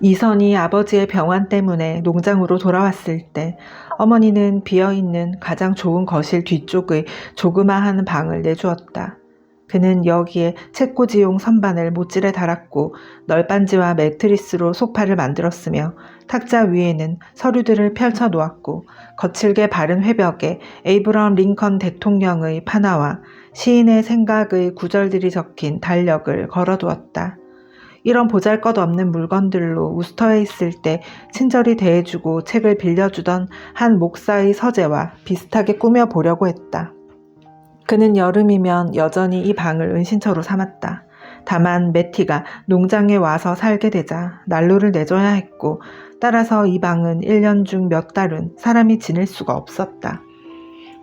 이선이 아버지의 병환 때문에 농장으로 돌아왔을 때 어머니는 비어있는 가장 좋은 거실 뒤쪽의 조그마한 방을 내주었다. 그는 여기에 책꽂이용 선반을 못질에 달았고 널빤지와 매트리스로 소파를 만들었으며 탁자 위에는 서류들을 펼쳐 놓았고 거칠게 바른 회벽에 에이브럼 링컨 대통령의 판화와 시인의 생각의 구절들이 적힌 달력을 걸어두었다. 이런 보잘것없는 물건들로 우스터에 있을 때 친절히 대해주고 책을 빌려주던 한 목사의 서재와 비슷하게 꾸며보려고 했다. 그는 여름이면 여전히 이 방을 은신처로 삼았다. 다만 매티가 농장에 와서 살게 되자 난로를 내줘야 했고 따라서 이 방은 1년 중 몇 달은 사람이 지낼 수가 없었다.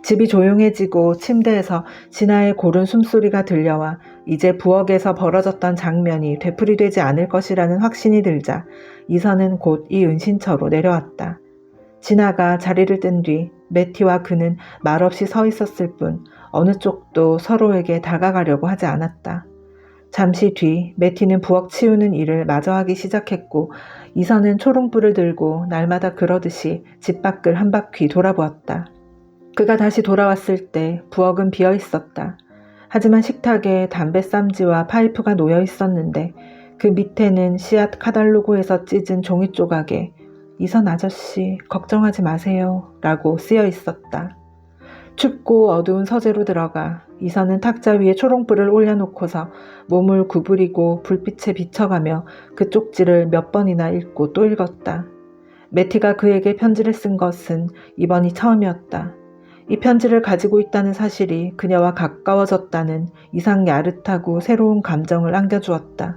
집이 조용해지고 침대에서 진아의 고른 숨소리가 들려와 이제 부엌에서 벌어졌던 장면이 되풀이되지 않을 것이라는 확신이 들자 이선은 곧 이 은신처로 내려왔다. 진아가 자리를 뜬 뒤 매티와 그는 말없이 서 있었을 뿐 어느 쪽도 서로에게 다가가려고 하지 않았다. 잠시 뒤 매티는 부엌 치우는 일을 마저 하기 시작했고 이선은 초롱불을 들고 날마다 그러듯이 집 밖을 한 바퀴 돌아보았다. 그가 다시 돌아왔을 때 부엌은 비어 있었다. 하지만 식탁에 담배 쌈지와 파이프가 놓여 있었는데 그 밑에는 씨앗 카달로그에서 찢은 종이 조각에 이선 아저씨 걱정하지 마세요 라고 쓰여 있었다. 춥고 어두운 서재로 들어가 이선은 탁자 위에 초롱불을 올려놓고서 몸을 구부리고 불빛에 비춰가며 그 쪽지를 몇 번이나 읽고 또 읽었다. 매티가 그에게 편지를 쓴 것은 이번이 처음이었다. 이 편지를 가지고 있다는 사실이 그녀와 가까워졌다는 이상 야릇하고 새로운 감정을 안겨주었다.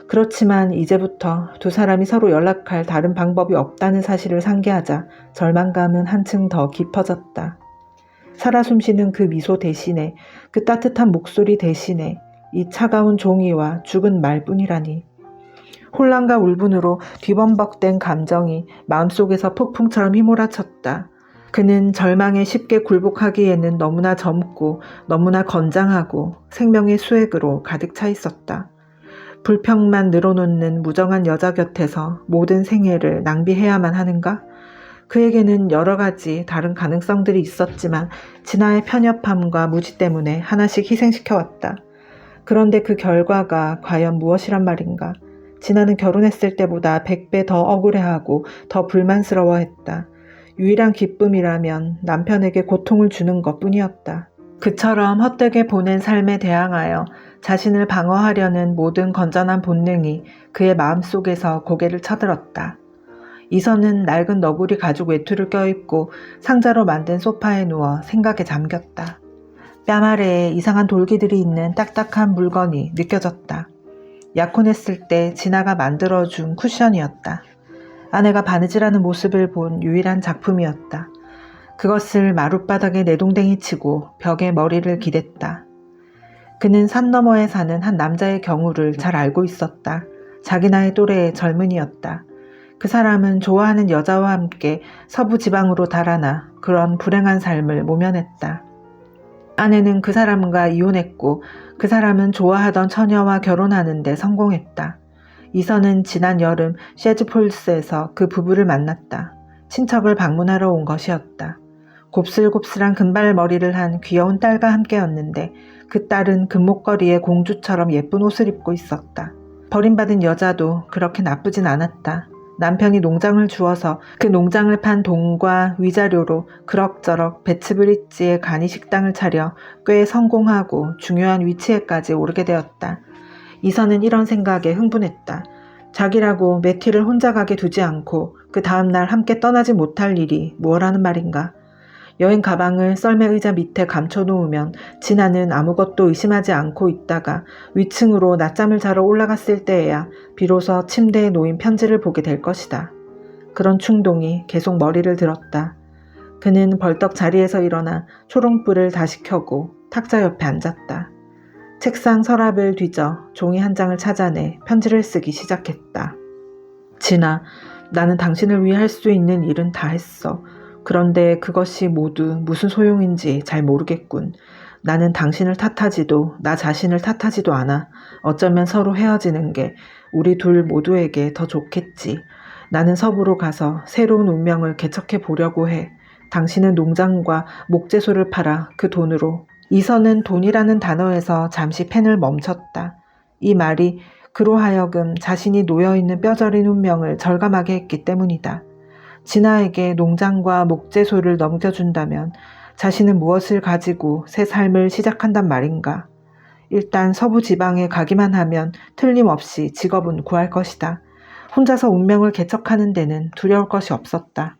그렇지만 이제부터 두 사람이 서로 연락할 다른 방법이 없다는 사실을 상기하자 절망감은 한층 더 깊어졌다. 살아 숨쉬는 그 미소 대신에 그 따뜻한 목소리 대신에 이 차가운 종이와 죽은 말뿐이라니. 혼란과 울분으로 뒤범벅된 감정이 마음속에서 폭풍처럼 휘몰아쳤다. 그는 절망에 쉽게 굴복하기에는 너무나 젊고 너무나 건장하고 생명의 수액으로 가득 차 있었다. 불평만 늘어놓는 무정한 여자 곁에서 모든 생애를 낭비해야만 하는가? 그에게는 여러 가지 다른 가능성들이 있었지만 진아의 편협함과 무지 때문에 하나씩 희생시켜왔다. 그런데 그 결과가 과연 무엇이란 말인가? 진아는 결혼했을 때보다 100배 더 억울해하고 더 불만스러워했다. 유일한 기쁨이라면 남편에게 고통을 주는 것뿐이었다. 그처럼 헛되게 보낸 삶에 대항하여 자신을 방어하려는 모든 건전한 본능이 그의 마음속에서 고개를 쳐들었다. 이선은 낡은 너구리 가죽 외투를 껴입고 상자로 만든 소파에 누워 생각에 잠겼다. 뺨 아래에 이상한 돌기들이 있는 딱딱한 물건이 느껴졌다. 약혼했을 때 진아가 만들어준 쿠션이었다. 아내가 바느질하는 모습을 본 유일한 작품이었다. 그것을 마룻바닥에 내동댕이 치고 벽에 머리를 기댔다. 그는 산 너머에 사는 한 남자의 경우를 잘 알고 있었다. 자기 나이 또래의 젊은이였다. 그 사람은 좋아하는 여자와 함께 서부 지방으로 달아나 그런 불행한 삶을 모면했다. 아내는 그 사람과 이혼했고 그 사람은 좋아하던 처녀와 결혼하는데 성공했다. 이선은 지난 여름 셰즈폴스에서 그 부부를 만났다. 친척을 방문하러 온 것이었다. 곱슬곱슬한 금발머리를 한 귀여운 딸과 함께였는데 그 딸은 금목걸이에 공주처럼 예쁜 옷을 입고 있었다. 버림받은 여자도 그렇게 나쁘진 않았다. 남편이 농장을 주어서 그 농장을 판 돈과 위자료로 그럭저럭 베츠브리지의 간이 식당을 차려 꽤 성공하고 중요한 위치에까지 오르게 되었다. 이선은 이런 생각에 흥분했다. 자기라고 매티를 혼자 가게 두지 않고 그 다음날 함께 떠나지 못할 일이 무엇라는 말인가. 여행 가방을 썰매 의자 밑에 감춰놓으면 진아는 아무것도 의심하지 않고 있다가 위층으로 낮잠을 자러 올라갔을 때에야 비로소 침대에 놓인 편지를 보게 될 것이다. 그런 충동이 계속 머리를 들었다. 그는 벌떡 자리에서 일어나 초롱불을 다시 켜고 탁자 옆에 앉았다. 책상 서랍을 뒤져 종이 한 장을 찾아내 편지를 쓰기 시작했다. 진아, 나는 당신을 위해 할 수 있는 일은 다 했어. 그런데 그것이 모두 무슨 소용인지 잘 모르겠군. 나는 당신을 탓하지도 나 자신을 탓하지도 않아. 어쩌면 서로 헤어지는 게 우리 둘 모두에게 더 좋겠지. 나는 서부로 가서 새로운 운명을 개척해 보려고 해. 당신은 농장과 목재소를 팔아 그 돈으로. 이선은 돈이라는 단어에서 잠시 펜을 멈췄다. 이 말이 그로 하여금 자신이 놓여있는 뼈저린 운명을 절감하게 했기 때문이다. 진아에게 농장과 목재소를 넘겨준다면 자신은 무엇을 가지고 새 삶을 시작한단 말인가. 일단 서부 지방에 가기만 하면 틀림없이 직업은 구할 것이다. 혼자서 운명을 개척하는 데는 두려울 것이 없었다.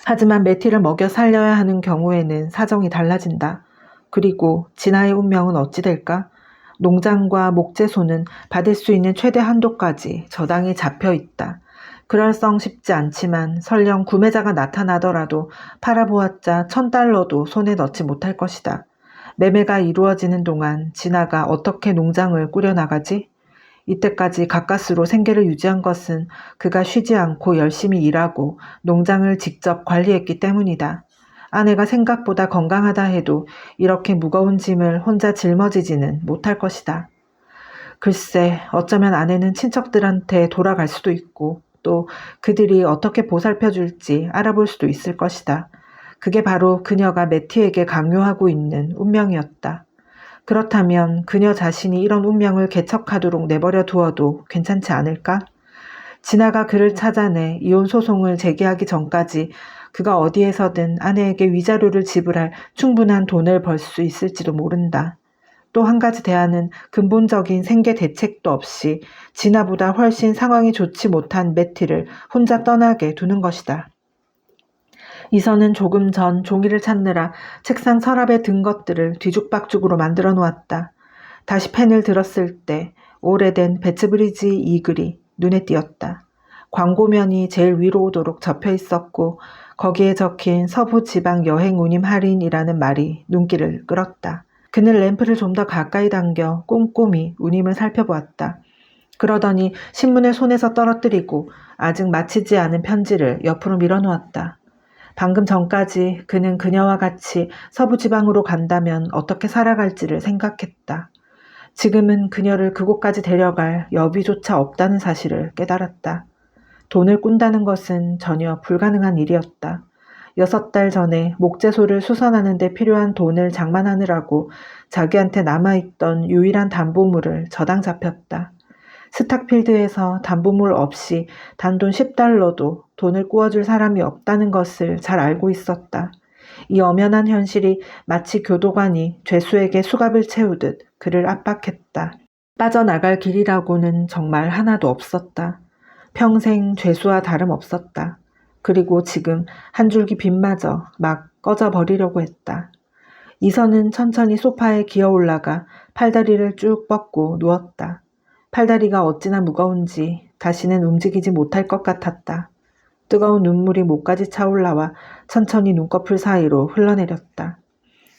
하지만 매티를 먹여 살려야 하는 경우에는 사정이 달라진다. 그리고 진아의 운명은 어찌 될까? 농장과 목재소는 받을 수 있는 최대 한도까지 저당이 잡혀 있다. 그럴성 쉽지 않지만 설령 구매자가 나타나더라도 팔아보았자 $1,000도 손에 넣지 못할 것이다. 매매가 이루어지는 동안 진아가 어떻게 농장을 꾸려나가지? 이때까지 가까스로 생계를 유지한 것은 그가 쉬지 않고 열심히 일하고 농장을 직접 관리했기 때문이다. 아내가 생각보다 건강하다 해도 이렇게 무거운 짐을 혼자 짊어지지는 못할 것이다. 글쎄, 어쩌면 아내는 친척들한테 돌아갈 수도 있고 또 그들이 어떻게 보살펴줄지 알아볼 수도 있을 것이다. 그게 바로 그녀가 매티에게 강요하고 있는 운명이었다. 그렇다면 그녀 자신이 이런 운명을 개척하도록 내버려 두어도 괜찮지 않을까? 진아가 그를 찾아내 이혼 소송을 제기하기 전까지 그가 어디에서든 아내에게 위자료를 지불할 충분한 돈을 벌 수 있을지도 모른다. 또 한 가지 대안은 근본적인 생계 대책도 없이 진아보다 훨씬 상황이 좋지 못한 매티를 혼자 떠나게 두는 것이다. 이선은 조금 전 종이를 찾느라 책상 서랍에 든 것들을 뒤죽박죽으로 만들어 놓았다. 다시 펜을 들었을 때 오래된 베츠브리지 이글이 눈에 띄었다. 광고면이 제일 위로 오도록 접혀 있었고 거기에 적힌 서부 지방 여행 운임 할인이라는 말이 눈길을 끌었다. 그는 램프를 좀 더 가까이 당겨 꼼꼼히 운임을 살펴보았다. 그러더니 신문을 손에서 떨어뜨리고 아직 마치지 않은 편지를 옆으로 밀어놓았다. 방금 전까지 그는 그녀와 같이 서부지방으로 간다면 어떻게 살아갈지를 생각했다. 지금은 그녀를 그곳까지 데려갈 여비조차 없다는 사실을 깨달았다. 돈을 꾼다는 것은 전혀 불가능한 일이었다. 6달 전에 목재소를 수선하는 데 필요한 돈을 장만하느라고 자기한테 남아있던 유일한 담보물을 저당 잡혔다. 스탁필드에서 담보물 없이 단돈 $10도 돈을 꾸어줄 사람이 없다는 것을 잘 알고 있었다. 이 엄연한 현실이 마치 교도관이 죄수에게 수갑을 채우듯 그를 압박했다. 빠져나갈 길이라고는 정말 하나도 없었다. 평생 죄수와 다름없었다. 그리고 지금 한 줄기 빛마저 막 꺼져버리려고 했다. 이선은 천천히 소파에 기어 올라가 팔다리를 쭉 뻗고 누웠다. 팔다리가 어찌나 무거운지 다시는 움직이지 못할 것 같았다. 뜨거운 눈물이 목까지 차올라와 천천히 눈꺼풀 사이로 흘러내렸다.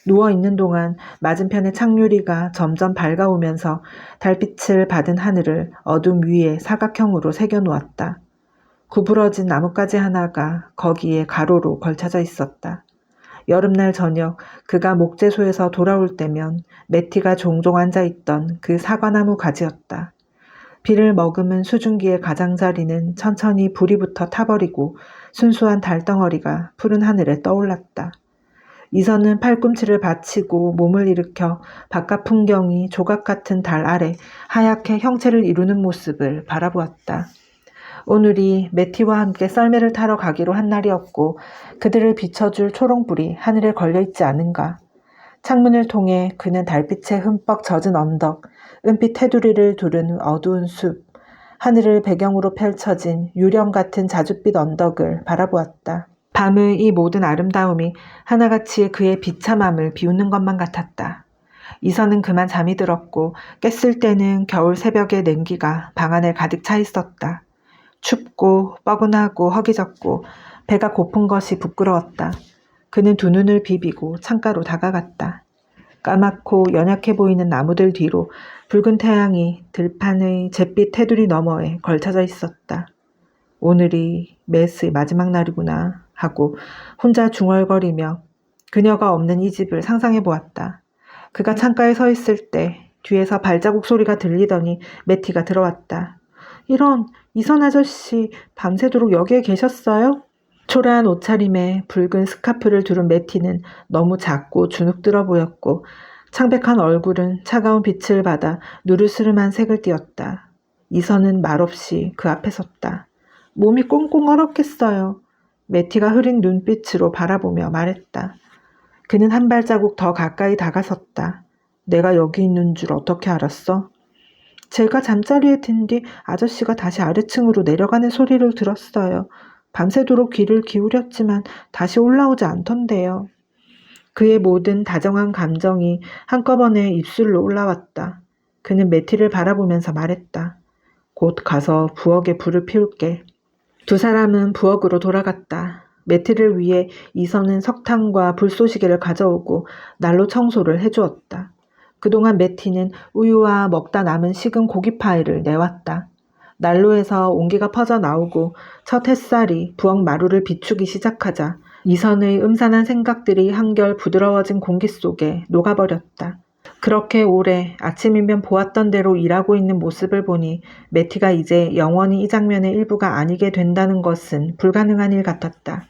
누워있는 동안 맞은편의 창유리가 점점 밝아오면서 달빛을 받은 하늘을 어둠 위에 사각형으로 새겨놓았다. 구부러진 나뭇가지 하나가 거기에 가로로 걸쳐져 있었다. 여름날 저녁 그가 목재소에서 돌아올 때면 매티가 종종 앉아있던 그 사과나무 가지였다. 비를 머금은 수증기의 가장자리는 천천히 불이 붙어 타버리고 순수한 달덩어리가 푸른 하늘에 떠올랐다. 이선은 팔꿈치를 받치고 몸을 일으켜 바깥 풍경이 조각 같은 달 아래 하얗게 형체를 이루는 모습을 바라보았다. 오늘이 매티와 함께 썰매를 타러 가기로 한 날이었고 그들을 비춰줄 초롱불이 하늘에 걸려있지 않은가. 창문을 통해 그는 달빛에 흠뻑 젖은 언덕, 은빛 테두리를 두른 어두운 숲, 하늘을 배경으로 펼쳐진 유령 같은 자줏빛 언덕을 바라보았다. 밤의 이 모든 아름다움이 하나같이 그의 비참함을 비웃는 것만 같았다. 이선은 그만 잠이 들었고 깼을 때는 겨울 새벽의 냉기가 방 안에 가득 차 있었다. 춥고 뻐근하고 허기졌고 배가 고픈 것이 부끄러웠다. 그는 두 눈을 비비고 창가로 다가갔다. 까맣고 연약해 보이는 나무들 뒤로 붉은 태양이 들판의 잿빛 테두리 너머에 걸쳐져 있었다. 오늘이 메스의 마지막 날이구나 하고 혼자 중얼거리며 그녀가 없는 이 집을 상상해 보았다. 그가 창가에 서 있을 때 뒤에서 발자국 소리가 들리더니 매티가 들어왔다. 이런, 이선 아저씨 밤새도록 여기에 계셨어요? 초라한 옷차림에 붉은 스카프를 두른 매티는 너무 작고 주눅들어 보였고 창백한 얼굴은 차가운 빛을 받아 누르스름한 색을 띠었다. 이선은 말없이 그 앞에 섰다. 몸이 꽁꽁 얼었겠어요. 매티가 흐린 눈빛으로 바라보며 말했다. 그는 한 발자국 더 가까이 다가섰다. 내가 여기 있는 줄 어떻게 알았어? 제가 잠자리에 든 뒤 아저씨가 다시 아래층으로 내려가는 소리를 들었어요. 밤새도록 귀를 기울였지만 다시 올라오지 않던데요. 그의 모든 다정한 감정이 한꺼번에 입술로 올라왔다. 그는 매티를 바라보면서 말했다. 곧 가서 부엌에 불을 피울게. 두 사람은 부엌으로 돌아갔다. 매티를 위해 이선은 석탄과 불쏘시개를 가져오고 난로 청소를 해주었다. 그동안 매티는 우유와 먹다 남은 식은 고기 파이를 내왔다. 난로에서 온기가 퍼져 나오고 첫 햇살이 부엌 마루를 비추기 시작하자 이선의 음산한 생각들이 한결 부드러워진 공기 속에 녹아버렸다. 그렇게 오래 아침이면 보았던 대로 일하고 있는 모습을 보니 매티가 이제 영원히 이 장면의 일부가 아니게 된다는 것은 불가능한 일 같았다.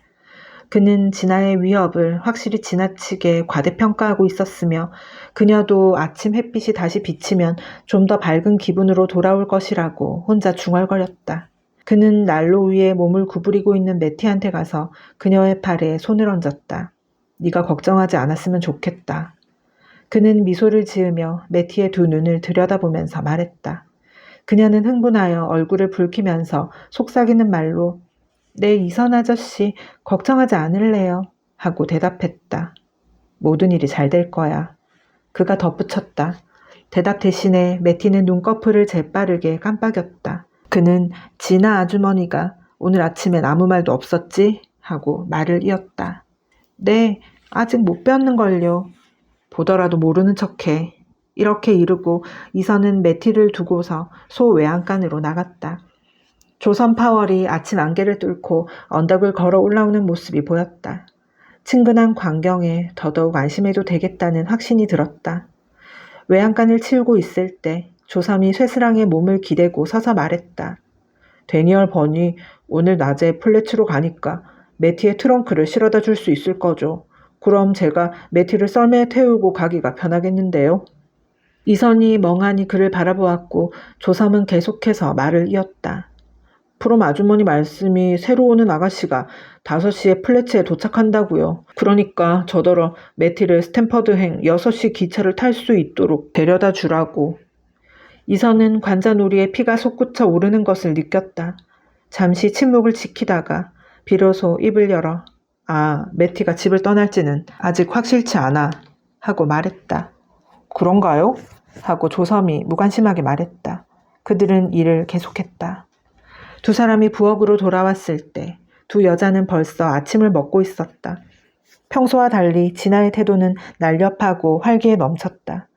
그는 진아의 위협을 확실히 지나치게 과대평가하고 있었으며 그녀도 아침 햇빛이 다시 비치면 좀 더 밝은 기분으로 돌아올 것이라고 혼자 중얼거렸다. 그는 난로 위에 몸을 구부리고 있는 매티한테 가서 그녀의 팔에 손을 얹었다. 네가 걱정하지 않았으면 좋겠다. 그는 미소를 지으며 매티의 두 눈을 들여다보면서 말했다. 그녀는 흥분하여 얼굴을 붉히면서 속삭이는 말로 네, 이선 아저씨, 걱정하지 않을래요. 하고 대답했다. 모든 일이 잘 될 거야. 그가 덧붙였다. 대답 대신에 매티는 눈꺼풀을 재빠르게 깜빡였다. 그는 진아 아주머니가 오늘 아침엔 아무 말도 없었지? 하고 말을 이었다. 네, 아직 못 뵀는걸요. 보더라도 모르는 척해. 이렇게 이르고 이선은 매티를 두고서 소 외양간으로 나갔다. 조선 파월이 아침 안개를 뚫고 언덕을 걸어 올라오는 모습이 보였다. 친근한 광경에 더더욱 안심해도 되겠다는 확신이 들었다. 외양간을 치우고 있을 때 조섬이 쇠스랑에 몸을 기대고 서서 말했다. 데니얼 버니 오늘 낮에 플래츠로 가니까 매티의 트렁크를 실어다 줄 수 있을 거죠. 그럼 제가 매티를 썰매에 태우고 가기가 편하겠는데요. 이선이 멍하니 그를 바라보았고 조섬은 계속해서 말을 이었다. 프롬 아주머니 말씀이 새로 오는 아가씨가 5시에 플래츠에 도착한다고요. 그러니까 저더러 매티를 스탠퍼드행 6시 기차를 탈 수 있도록 데려다 주라고. 이선은 관자놀이에 피가 솟구쳐 오르는 것을 느꼈다. 잠시 침묵을 지키다가 비로소 입을 열어 매티가 집을 떠날지는 아직 확실치 않아 하고 말했다. 그런가요? 하고 조섬이 무관심하게 말했다. 그들은 일을 계속했다. 두 사람이 부엌으로 돌아왔을 때 두 여자는 벌써 아침을 먹고 있었다. 평소와 달리 진아의 태도는 날렵하고 활기에 넘쳤다.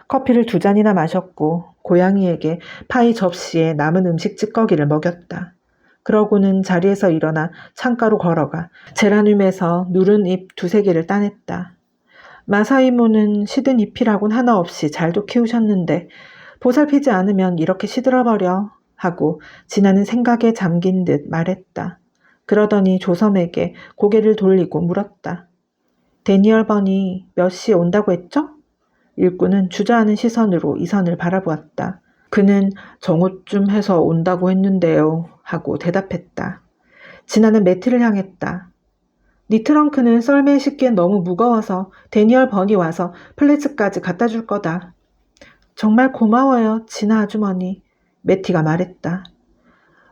커피를 2잔이나 마셨고 고양이에게 파이 접시에 남은 음식 찌꺼기를 먹였다. 그러고는 자리에서 일어나 창가로 걸어가 제라늄에서 누른 잎 2-3개를 따냈다. 마사이모는 시든 잎이라곤 하나 없이 잘도 키우셨는데 보살피지 않으면 이렇게 시들어버려 하고 진아는 생각에 잠긴 듯 말했다. 그러더니 조섬에게 고개를 돌리고 물었다. 데니얼 번이 몇 시에 온다고 했죠? 일꾼은 주저하는 시선으로 이선을 바라보았다. 그는 정오쯤 해서 온다고 했는데요 하고 대답했다. 진아는 매트를 향했다. 네 트렁크는 썰매에 싣기엔 너무 무거워서 데니얼 번이 와서 플래츠까지 갖다 줄 거다. 정말 고마워요, 진아 아주머니. 매티가 말했다.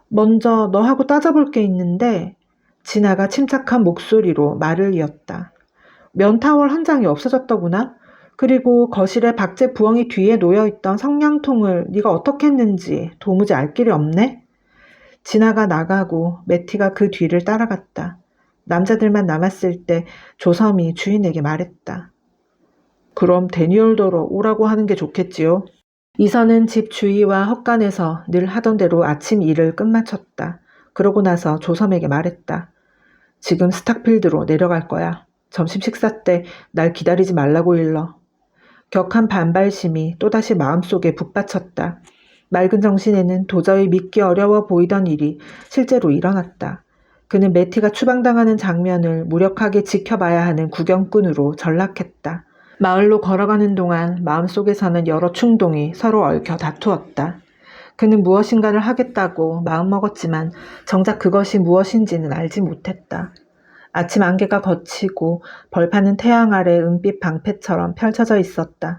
먼저 너하고 따져볼 게 있는데 진아가 침착한 목소리로 말을 이었다. 면타월 한 장이 없어졌더구나. 그리고 거실에 박제 부엉이 뒤에 놓여있던 성냥통을 네가 어떻게 했는지 도무지 알 길이 없네. 진아가 나가고 매티가 그 뒤를 따라갔다. 남자들만 남았을 때 조섬이 주인에게 말했다. 그럼 데니얼더러 오라고 하는 게 좋겠지요. 이선은 집 주위와 헛간에서 늘 하던 대로 아침 일을 끝마쳤다. 그러고 나서 조섬에게 말했다. 지금 스탁필드로 내려갈 거야. 점심 식사 때 날 기다리지 말라고 일러. 격한 반발심이 또다시 마음속에 북받쳤다. 맑은 정신에는 도저히 믿기 어려워 보이던 일이 실제로 일어났다. 그는 매티가 추방당하는 장면을 무력하게 지켜봐야 하는 구경꾼으로 전락했다. 마을로 걸어가는 동안 마음속에서는 여러 충동이 서로 얽혀 다투었다. 그는 무엇인가를 하겠다고 마음먹었지만 정작 그것이 무엇인지는 알지 못했다. 아침 안개가 걷히고 벌판은 태양 아래 은빛 방패처럼 펼쳐져 있었다.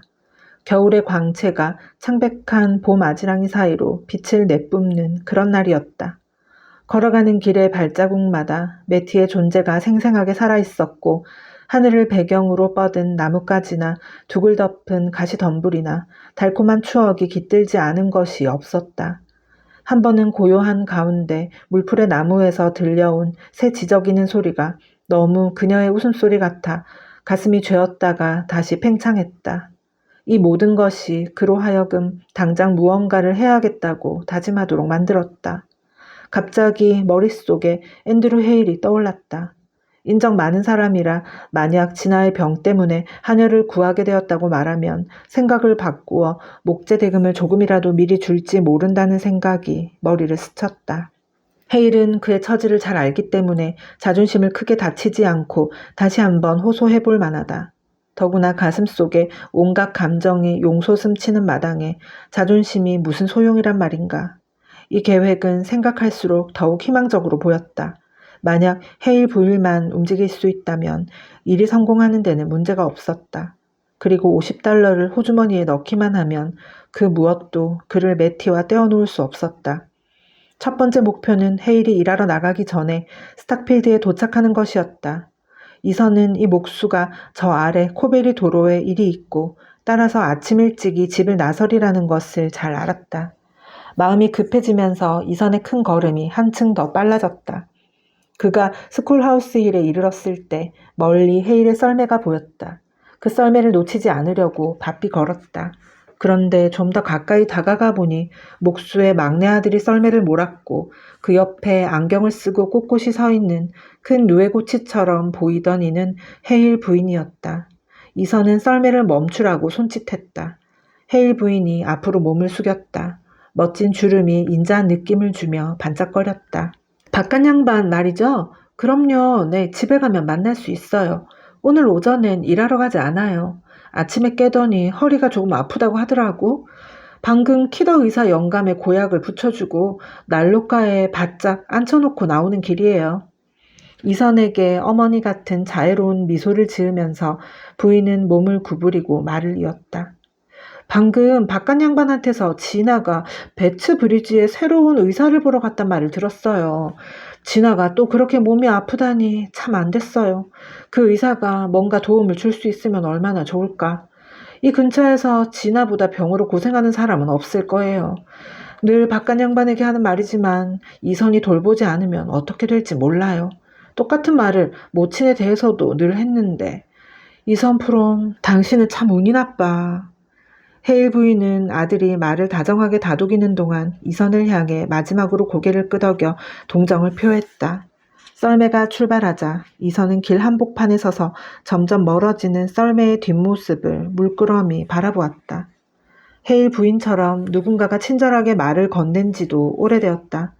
겨울의 광채가 창백한 봄 아지랑이 사이로 빛을 내뿜는 그런 날이었다. 걸어가는 길의 발자국마다 매티의 존재가 생생하게 살아있었고 하늘을 배경으로 뻗은 나뭇가지나 두글 덮은 가시덤불이나 달콤한 추억이 깃들지 않은 것이 없었다. 한 번은 고요한 가운데 물풀의 나무에서 들려온 새 지저귀는 소리가 너무 그녀의 웃음소리 같아 가슴이 죄었다가 다시 팽창했다. 이 모든 것이 그로 하여금 당장 무언가를 해야겠다고 다짐하도록 만들었다. 갑자기 머릿속에 앤드루 헤일이 떠올랐다. 인정 많은 사람이라 만약 진아의 병 때문에 하녀를 구하게 되었다고 말하면 생각을 바꾸어 목재 대금을 조금이라도 미리 줄지 모른다는 생각이 머리를 스쳤다. 헤일은 그의 처지를 잘 알기 때문에 자존심을 크게 다치지 않고 다시 한번 호소해볼 만하다. 더구나 가슴속에 온갖 감정이 용솟음치는 마당에 자존심이 무슨 소용이란 말인가. 이 계획은 생각할수록 더욱 희망적으로 보였다. 만약 헤일 부일만 움직일 수 있다면 일이 성공하는 데는 문제가 없었다. 그리고 $50를 호주머니에 넣기만 하면 그 무엇도 그를 매티와 떼어놓을 수 없었다. 첫 번째 목표는 헤일이 일하러 나가기 전에 스탁필드에 도착하는 것이었다. 이선은 이 목수가 저 아래 코베리 도로에 일이 있고 따라서 아침 일찍이 집을 나서리라는 것을 잘 알았다. 마음이 급해지면서 이선의 큰 걸음이 한층 더 빨라졌다. 그가 스쿨하우스 힐에 이르렀을 때 멀리 헤일의 썰매가 보였다. 그 썰매를 놓치지 않으려고 바삐 걸었다. 그런데 좀 더 가까이 다가가 보니 목수의 막내 아들이 썰매를 몰았고 그 옆에 안경을 쓰고 꼿꼿이 서 있는 큰 누에고치처럼 보이던 이는 헤일 부인이었다. 이선은 썰매를 멈추라고 손짓했다. 헤일 부인이 앞으로 몸을 숙였다. 멋진 주름이 인자한 느낌을 주며 반짝거렸다. 바깥 양반 말이죠? 그럼요. 네, 집에 가면 만날 수 있어요. 오늘 오전엔 일하러 가지 않아요. 아침에 깨더니 허리가 조금 아프다고 하더라고. 방금 키더 의사 영감에 고약을 붙여주고 난로가에 바짝 앉혀놓고 나오는 길이에요. 이선에게 어머니 같은 자애로운 미소를 지으면서 부인은 몸을 구부리고 말을 이었다. 방금 바깥 양반한테서 진아가 베츠 브리지에 새로운 의사를 보러 갔단 말을 들었어요. 진아가 또 그렇게 몸이 아프다니 참 안 됐어요. 그 의사가 뭔가 도움을 줄 수 있으면 얼마나 좋을까. 이 근처에서 진아보다 병으로 고생하는 사람은 없을 거예요. 늘 바깥 양반에게 하는 말이지만 이선이 돌보지 않으면 어떻게 될지 몰라요. 똑같은 말을 모친에 대해서도 늘 했는데 이선 프롬 당신은 참 운이 나빠. 헤일 부인은 아들이 말을 다정하게 다독이는 동안 이선을 향해 마지막으로 고개를 끄덕여 동정을 표했다. 썰매가 출발하자 이선은 길 한복판에 서서 점점 멀어지는 썰매의 뒷모습을 물끄러미 바라보았다. 헤일 부인처럼 누군가가 친절하게 말을 건넨 지도 오래되었다.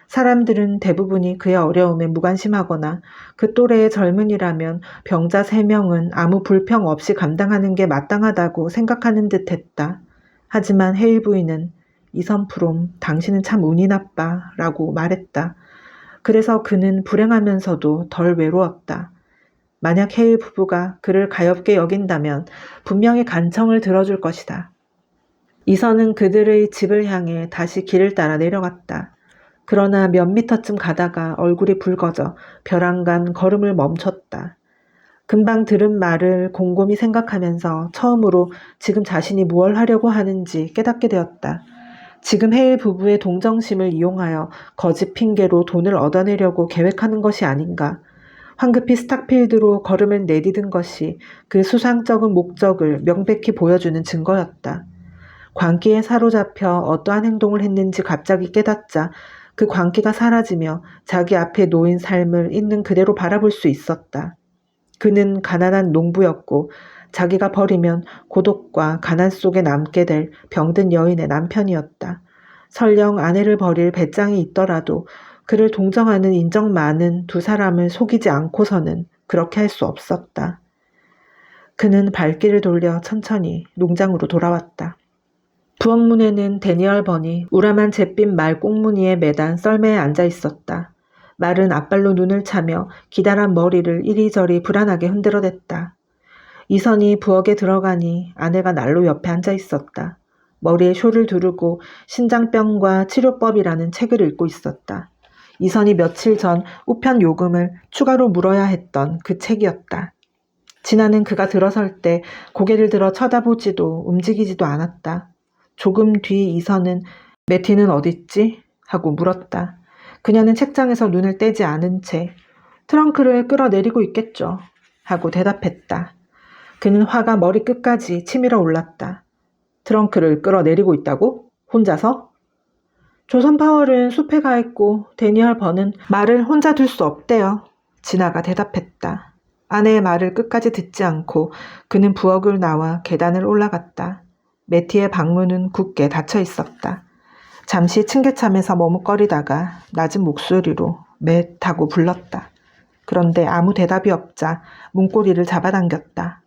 사람들은 대부분이 그의 어려움에 무관심하거나 그 또래의 젊은이라면 병자 3명은 아무 불평 없이 감당하는 게 마땅하다고 생각하는 듯 했다. 하지만 헤일 부인은 이선 프롬, 당신은 참 운이 나빠 라고 말했다. 그래서 그는 불행하면서도 덜 외로웠다. 만약 헤일 부부가 그를 가엾게 여긴다면 분명히 간청을 들어줄 것이다. 이선은 그들의 집을 향해 다시 길을 따라 내려갔다. 그러나 몇 미터쯤 가다가 얼굴이 붉어져 벼랑간 걸음을 멈췄다. 금방 들은 말을 곰곰이 생각하면서 처음으로 지금 자신이 무얼 하려고 하는지 깨닫게 되었다. 지금 헤일 부부의 동정심을 이용하여 거짓 핑계로 돈을 얻어내려고 계획하는 것이 아닌가. 황급히 스탁필드로 걸음을 내디딘 것이 그 수상쩍은 목적을 명백히 보여주는 증거였다. 광기에 사로잡혀 어떠한 행동을 했는지 갑자기 깨닫자 그 광기가 사라지며 자기 앞에 놓인 삶을 있는 그대로 바라볼 수 있었다. 그는 가난한 농부였고 자기가 버리면 고독과 가난 속에 남게 될 병든 여인의 남편이었다. 설령 아내를 버릴 배짱이 있더라도 그를 동정하는 인정 많은 두 사람을 속이지 않고서는 그렇게 할 수 없었다. 그는 발길을 돌려 천천히 농장으로 돌아왔다. 부엌문에는 데니얼 번이 우람한 잿빛 말 꽁무니에 매단 썰매에 앉아 있었다. 말은 앞발로 눈을 차며 기다란 머리를 이리저리 불안하게 흔들어댔다. 이선이 부엌에 들어가니 아내가 난로 옆에 앉아 있었다. 머리에 쇼를 두르고 신장병과 치료법이라는 책을 읽고 있었다. 이선이 며칠 전 우편 요금을 추가로 물어야 했던 그 책이었다. 진아는 그가 들어설 때 고개를 들어 쳐다보지도 움직이지도 않았다. 조금 뒤 이선은 매티는 어딨지? 하고 물었다. 그녀는 책장에서 눈을 떼지 않은 채 트렁크를 끌어내리고 있겠죠. 하고 대답했다. 그는 화가 머리끝까지 치밀어 올랐다. 트렁크를 끌어내리고 있다고? 혼자서? 조선 파월은 숲에 가 있고 데니얼 번은 말을 혼자 둘 수 없대요. 진아가 대답했다. 아내의 말을 끝까지 듣지 않고 그는 부엌을 나와 계단을 올라갔다. 매티의 방문은 굳게 닫혀 있었다. 잠시 층계참에서 머뭇거리다가 낮은 목소리로 맷 하고 불렀다. 그런데 아무 대답이 없자 문고리를 잡아당겼다.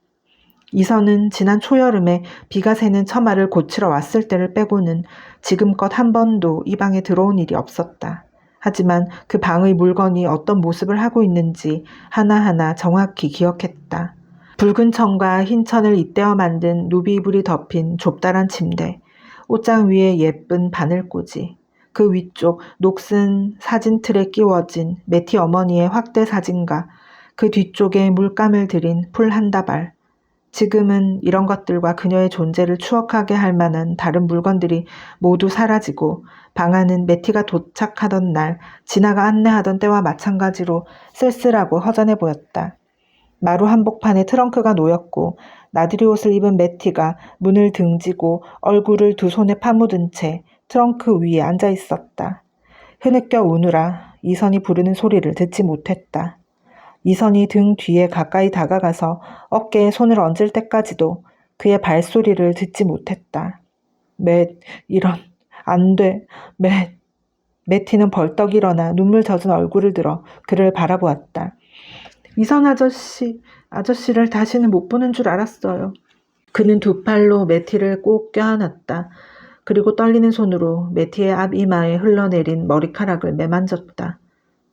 이선은 지난 초여름에 비가 새는 처마를 고치러 왔을 때를 빼고는 지금껏 한 번도 이 방에 들어온 일이 없었다. 하지만 그 방의 물건이 어떤 모습을 하고 있는지 하나하나 정확히 기억했다. 붉은 천과 흰 천을 잇대어 만든 누비이불이 덮인 좁다란 침대, 옷장 위에 예쁜 바늘꽂이, 그 위쪽 녹슨 사진틀에 끼워진 매티 어머니의 확대 사진과 그 뒤쪽에 물감을 들인 풀 한 다발. 지금은 이런 것들과 그녀의 존재를 추억하게 할 만한 다른 물건들이 모두 사라지고 방 안은 매티가 도착하던 날 진아가 안내하던 때와 마찬가지로 쓸쓸하고 허전해 보였다. 마루 한복판에 트렁크가 놓였고 나들이 옷을 입은 매티가 문을 등지고 얼굴을 두 손에 파묻은 채 트렁크 위에 앉아 있었다. 흐느껴 우느라 이선이 부르는 소리를 듣지 못했다. 이선이 등 뒤에 가까이 다가가서 어깨에 손을 얹을 때까지도 그의 발소리를 듣지 못했다. 맷, 이런, 안 돼, 맷. 매티는 벌떡 일어나 눈물 젖은 얼굴을 들어 그를 바라보았다. 이선 아저씨를 다시는 못 보는 줄 알았어요. 그는 두 팔로 매티를 꼭 껴안았다. 그리고 떨리는 손으로 매티의 앞이마에 흘러내린 머리카락을 매만졌다.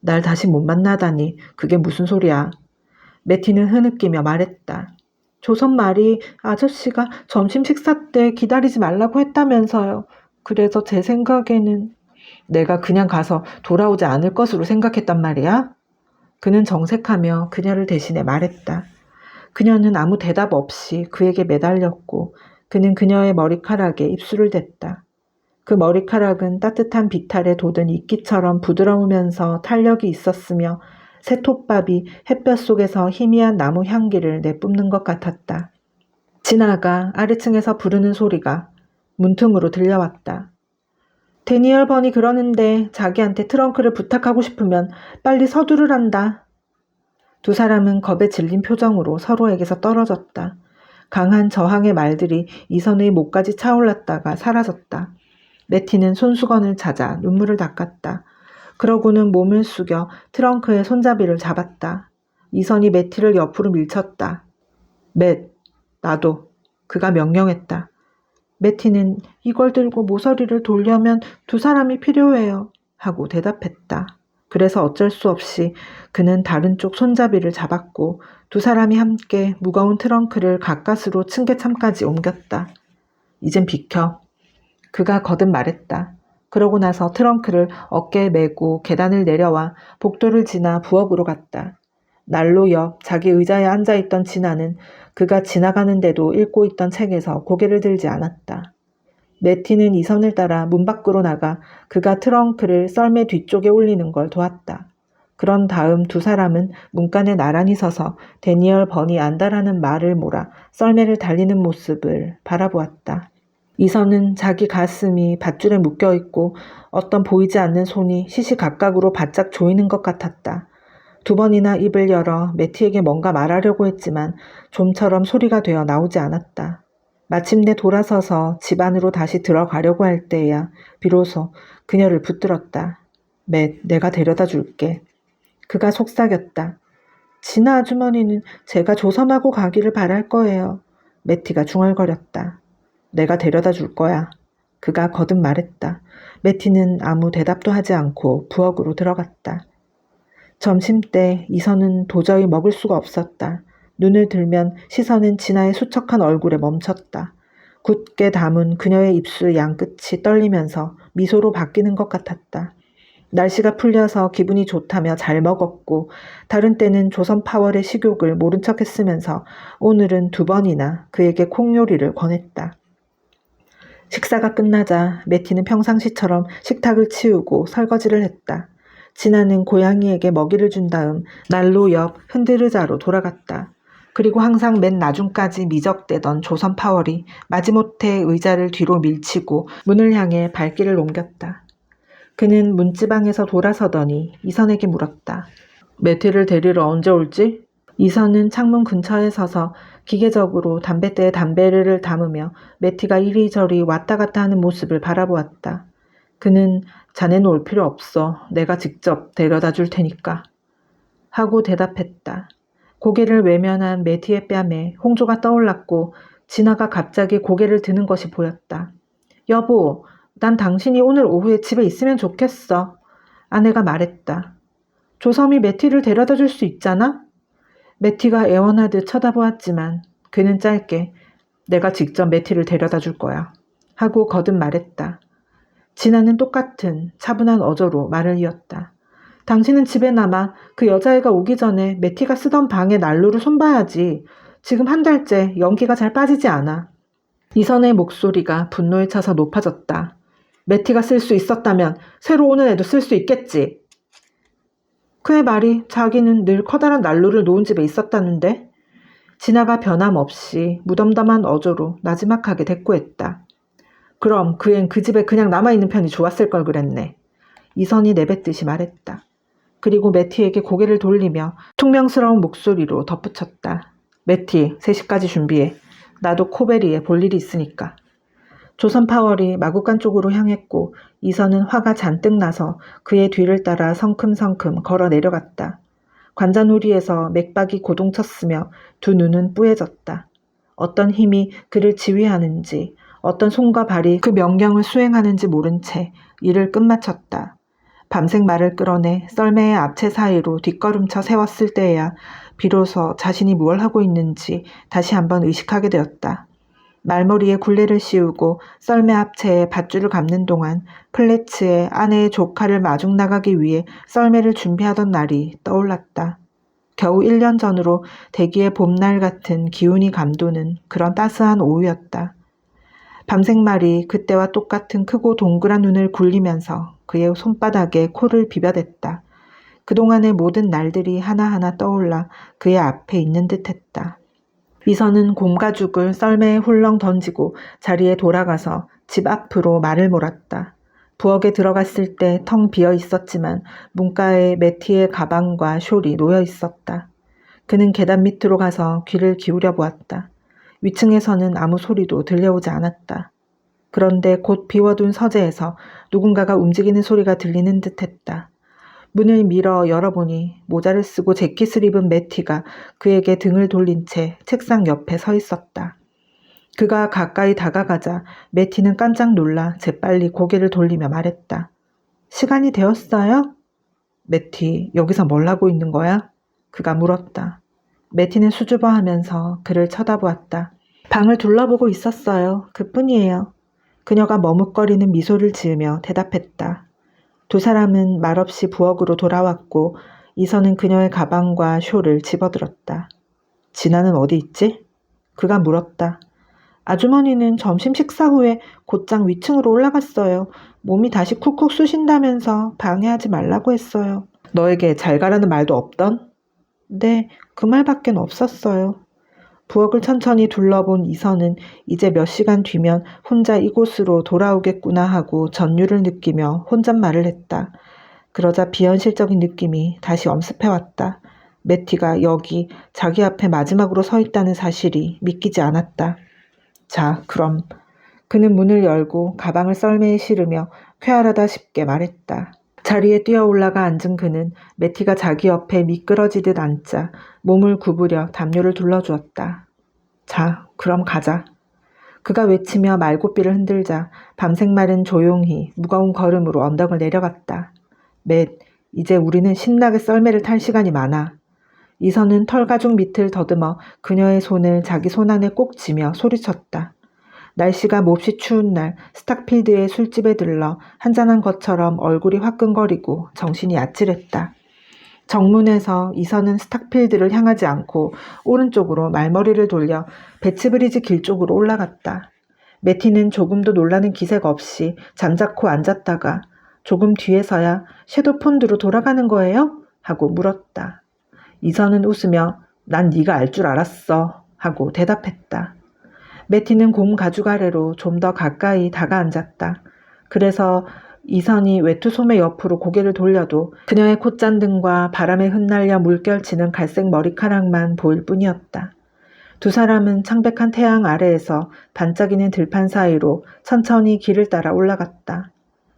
날 다시 못 만나다니 그게 무슨 소리야. 매티는 흐느끼며 말했다. 조선 말이 아저씨가 점심 식사 때 기다리지 말라고 했다면서요. 그래서 제 생각에는 내가 그냥 가서 돌아오지 않을 것으로 생각했단 말이야. 그는 정색하며 그녀를 대신해 말했다. 그녀는 아무 대답 없이 그에게 매달렸고 그는 그녀의 머리카락에 입술을 댔다. 그 머리카락은 따뜻한 비탈에 돋은 이끼처럼 부드러우면서 탄력이 있었으며 새톱밥이 햇볕 속에서 희미한 나무 향기를 내뿜는 것 같았다. 진아가 아래층에서 부르는 소리가 문틈으로 들려왔다. 데니얼 번이 그러는데 자기한테 트렁크를 부탁하고 싶으면 빨리 서두르란다. 두 사람은 겁에 질린 표정으로 서로에게서 떨어졌다. 강한 저항의 말들이 이선의 목까지 차올랐다가 사라졌다. 매티는 손수건을 찾아 눈물을 닦았다. 그러고는 몸을 숙여 트렁크의 손잡이를 잡았다. 이선이 매티를 옆으로 밀쳤다. 맷, 나도. 그가 명령했다. 매티는 이걸 들고 모서리를 돌려면 두 사람이 필요해요. 하고 대답했다. 그래서 어쩔 수 없이 그는 다른 쪽 손잡이를 잡았고 두 사람이 함께 무거운 트렁크를 가까스로 층계참까지 옮겼다. 이젠 비켜. 그가 거듭 말했다. 그러고 나서 트렁크를 어깨에 메고 계단을 내려와 복도를 지나 부엌으로 갔다. 난로 옆 자기 의자에 앉아있던 진아는 그가 지나가는데도 읽고 있던 책에서 고개를 들지 않았다. 매티는 이선을 따라 문 밖으로 나가 그가 트렁크를 썰매 뒤쪽에 올리는 걸 도왔다. 그런 다음 두 사람은 문간에 나란히 서서 데니얼 번이 안다라는 말을 몰아 썰매를 달리는 모습을 바라보았다. 이선은 자기 가슴이 밧줄에 묶여있고 어떤 보이지 않는 손이 시시각각으로 바짝 조이는 것 같았다. 2번이나 입을 열어 매티에게 뭔가 말하려고 했지만 좀처럼 소리가 되어 나오지 않았다. 마침내 돌아서서 집 안으로 다시 들어가려고 할 때야 비로소 그녀를 붙들었다. 맷, 내가 데려다 줄게. 그가 속삭였다. 진아 아주머니는 제가 조섬하고 가기를 바랄 거예요. 매티가 중얼거렸다. 내가 데려다 줄 거야. 그가 거듭 말했다. 매티는 아무 대답도 하지 않고 부엌으로 들어갔다. 점심때 이선은 도저히 먹을 수가 없었다. 눈을 들면 시선은 진아의 수척한 얼굴에 멈췄다. 굳게 담은 그녀의 입술 양끝이 떨리면서 미소로 바뀌는 것 같았다. 날씨가 풀려서 기분이 좋다며 잘 먹었고 다른 때는 조선 파월의 식욕을 모른 척 했으면서 오늘은 2번이나 그에게 콩요리를 권했다. 식사가 끝나자 매티는 평상시처럼 식탁을 치우고 설거지를 했다. 진아는 고양이에게 먹이를 준 다음 난로 옆 흔들의자로 돌아갔다. 그리고 항상 맨 나중까지 미적대던 조선 파월이 마지못해 의자를 뒤로 밀치고 문을 향해 발길을 옮겼다. 그는 문지방에서 돌아서더니 이선에게 물었다. 매티를 데리러 언제 올지? 이선은 창문 근처에 서서 기계적으로 담뱃대에 담배를 담으며 매티가 이리저리 왔다 갔다 하는 모습을 바라보았다. 그는 자네는 올 필요 없어. 내가 직접 데려다 줄 테니까. 하고 대답했다. 고개를 외면한 매티의 뺨에 홍조가 떠올랐고 진아가 갑자기 고개를 드는 것이 보였다. 여보, 난 당신이 오늘 오후에 집에 있으면 좋겠어. 아내가 말했다. 조섬이 매티를 데려다 줄 수 있잖아? 매티가 애원하듯 쳐다보았지만 그는 짧게 내가 직접 매티를 데려다 줄 거야. 하고 거듭 말했다. 진아는 똑같은 차분한 어조로 말을 이었다. 당신은 집에 남아 그 여자애가 오기 전에 매티가 쓰던 방의 난로를 손봐야지. 지금 한 달째 연기가 잘 빠지지 않아. 이선의 목소리가 분노에 차서 높아졌다. 매티가 쓸 수 있었다면 새로 오는 애도 쓸 수 있겠지. 그의 말이 자기는 늘 커다란 난로를 놓은 집에 있었다는데 진아가 변함없이 무덤덤한 어조로 나지막하게 대꾸했다. 그럼 그 앤 그 집에 그냥 남아있는 편이 좋았을 걸 그랬네. 이선이 내뱉듯이 말했다. 그리고 매티에게 고개를 돌리며 퉁명스러운 목소리로 덧붙였다. 매티, 3시까지 준비해. 나도 코베리에 볼 일이 있으니까. 조선 파월이 마구간 쪽으로 향했고 이선은 화가 잔뜩 나서 그의 뒤를 따라 성큼성큼 걸어 내려갔다. 관자놀이에서 맥박이 고동쳤으며 두 눈은 뿌얘졌다. 어떤 힘이 그를 지휘하는지 어떤 손과 발이 그 명령을 수행하는지 모른 채 일을 끝마쳤다. 밤색 말을 끌어내 썰매의 앞채 사이로 뒷걸음쳐 세웠을 때에야 비로소 자신이 무얼 하고 있는지 다시 한번 의식하게 되었다. 말머리에 굴레를 씌우고 썰매 앞채에 밧줄을 감는 동안 플래츠에 아내의 조카를 마중 나가기 위해 썰매를 준비하던 날이 떠올랐다. 겨우 1년 전으로 대기의 봄날 같은 기운이 감도는 그런 따스한 오후였다. 밤색말이 그때와 똑같은 크고 동그란 눈을 굴리면서 그의 손바닥에 코를 비벼댔다. 그동안의 모든 날들이 하나하나 떠올라 그의 앞에 있는 듯했다. 이선은 곰가죽을 썰매에 훌렁 던지고 자리에 돌아가서 집 앞으로 말을 몰았다. 부엌에 들어갔을 때 텅 비어 있었지만 문가에 매티의 가방과 숄이 놓여 있었다. 그는 계단 밑으로 가서 귀를 기울여 보았다. 위층에서는 아무 소리도 들려오지 않았다. 그런데 곧 비워둔 서재에서 누군가가 움직이는 소리가 들리는 듯했다. 문을 밀어 열어보니 모자를 쓰고 재킷을 입은 매티가 그에게 등을 돌린 채 책상 옆에 서 있었다. 그가 가까이 다가가자 매티는 깜짝 놀라 재빨리 고개를 돌리며 말했다. 시간이 되었어요? 매티, 여기서 뭘 하고 있는 거야? 그가 물었다. 매티는 수줍어하면서 그를 쳐다보았다. 방을 둘러보고 있었어요. 그뿐이에요. 그녀가 머뭇거리는 미소를 지으며 대답했다. 두 사람은 말없이 부엌으로 돌아왔고 이선은 그녀의 가방과 숄을 집어들었다. 진아는 어디 있지? 그가 물었다. 아주머니는 점심 식사 후에 곧장 위층으로 올라갔어요. 몸이 다시 쿡쿡 쑤신다면서 방해하지 말라고 했어요. 너에게 잘 가라는 말도 없던? 네, 그 말밖엔 없었어요. 부엌을 천천히 둘러본 이선은 이제 몇 시간 뒤면 혼자 이곳으로 돌아오겠구나 하고 전율을 느끼며 혼잣말을 했다. 그러자 비현실적인 느낌이 다시 엄습해왔다. 매티가 여기 자기 앞에 마지막으로 서 있다는 사실이 믿기지 않았다. 자, 그럼. 그는 문을 열고 가방을 썰매에 실으며 쾌활하다 싶게 말했다. 자리에 뛰어 올라가 앉은 그는 매티가 자기 옆에 미끄러지듯 앉자 몸을 구부려 담요를 둘러주었다. 자, 그럼 가자. 그가 외치며 말고삐를 흔들자 밤생말은 조용히 무거운 걸음으로 언덕을 내려갔다. 맷, 이제 우리는 신나게 썰매를 탈 시간이 많아. 이선은 털가죽 밑을 더듬어 그녀의 손을 자기 손 안에 꼭 쥐며 소리쳤다. 날씨가 몹시 추운 날 스탁필드의 술집에 들러 한잔한 것처럼 얼굴이 화끈거리고 정신이 아찔했다. 정문에서 이선은 스탁필드를 향하지 않고 오른쪽으로 말머리를 돌려 배츠브리지 길 쪽으로 올라갔다. 매티는 조금도 놀라는 기색 없이 잠자코 앉았다가 조금 뒤에서야 섀도폰드로 돌아가는 거예요? 하고 물었다. 이선은 웃으며 난 네가 알 줄 알았어 하고 대답했다. 매티는 곰 가죽 아래로 좀 더 가까이 다가앉았다. 그래서 이선이 외투 소매 옆으로 고개를 돌려도 그녀의 콧잔등과 바람에 흩날려 물결치는 갈색 머리카락만 보일 뿐이었다. 두 사람은 창백한 태양 아래에서 반짝이는 들판 사이로 천천히 길을 따라 올라갔다.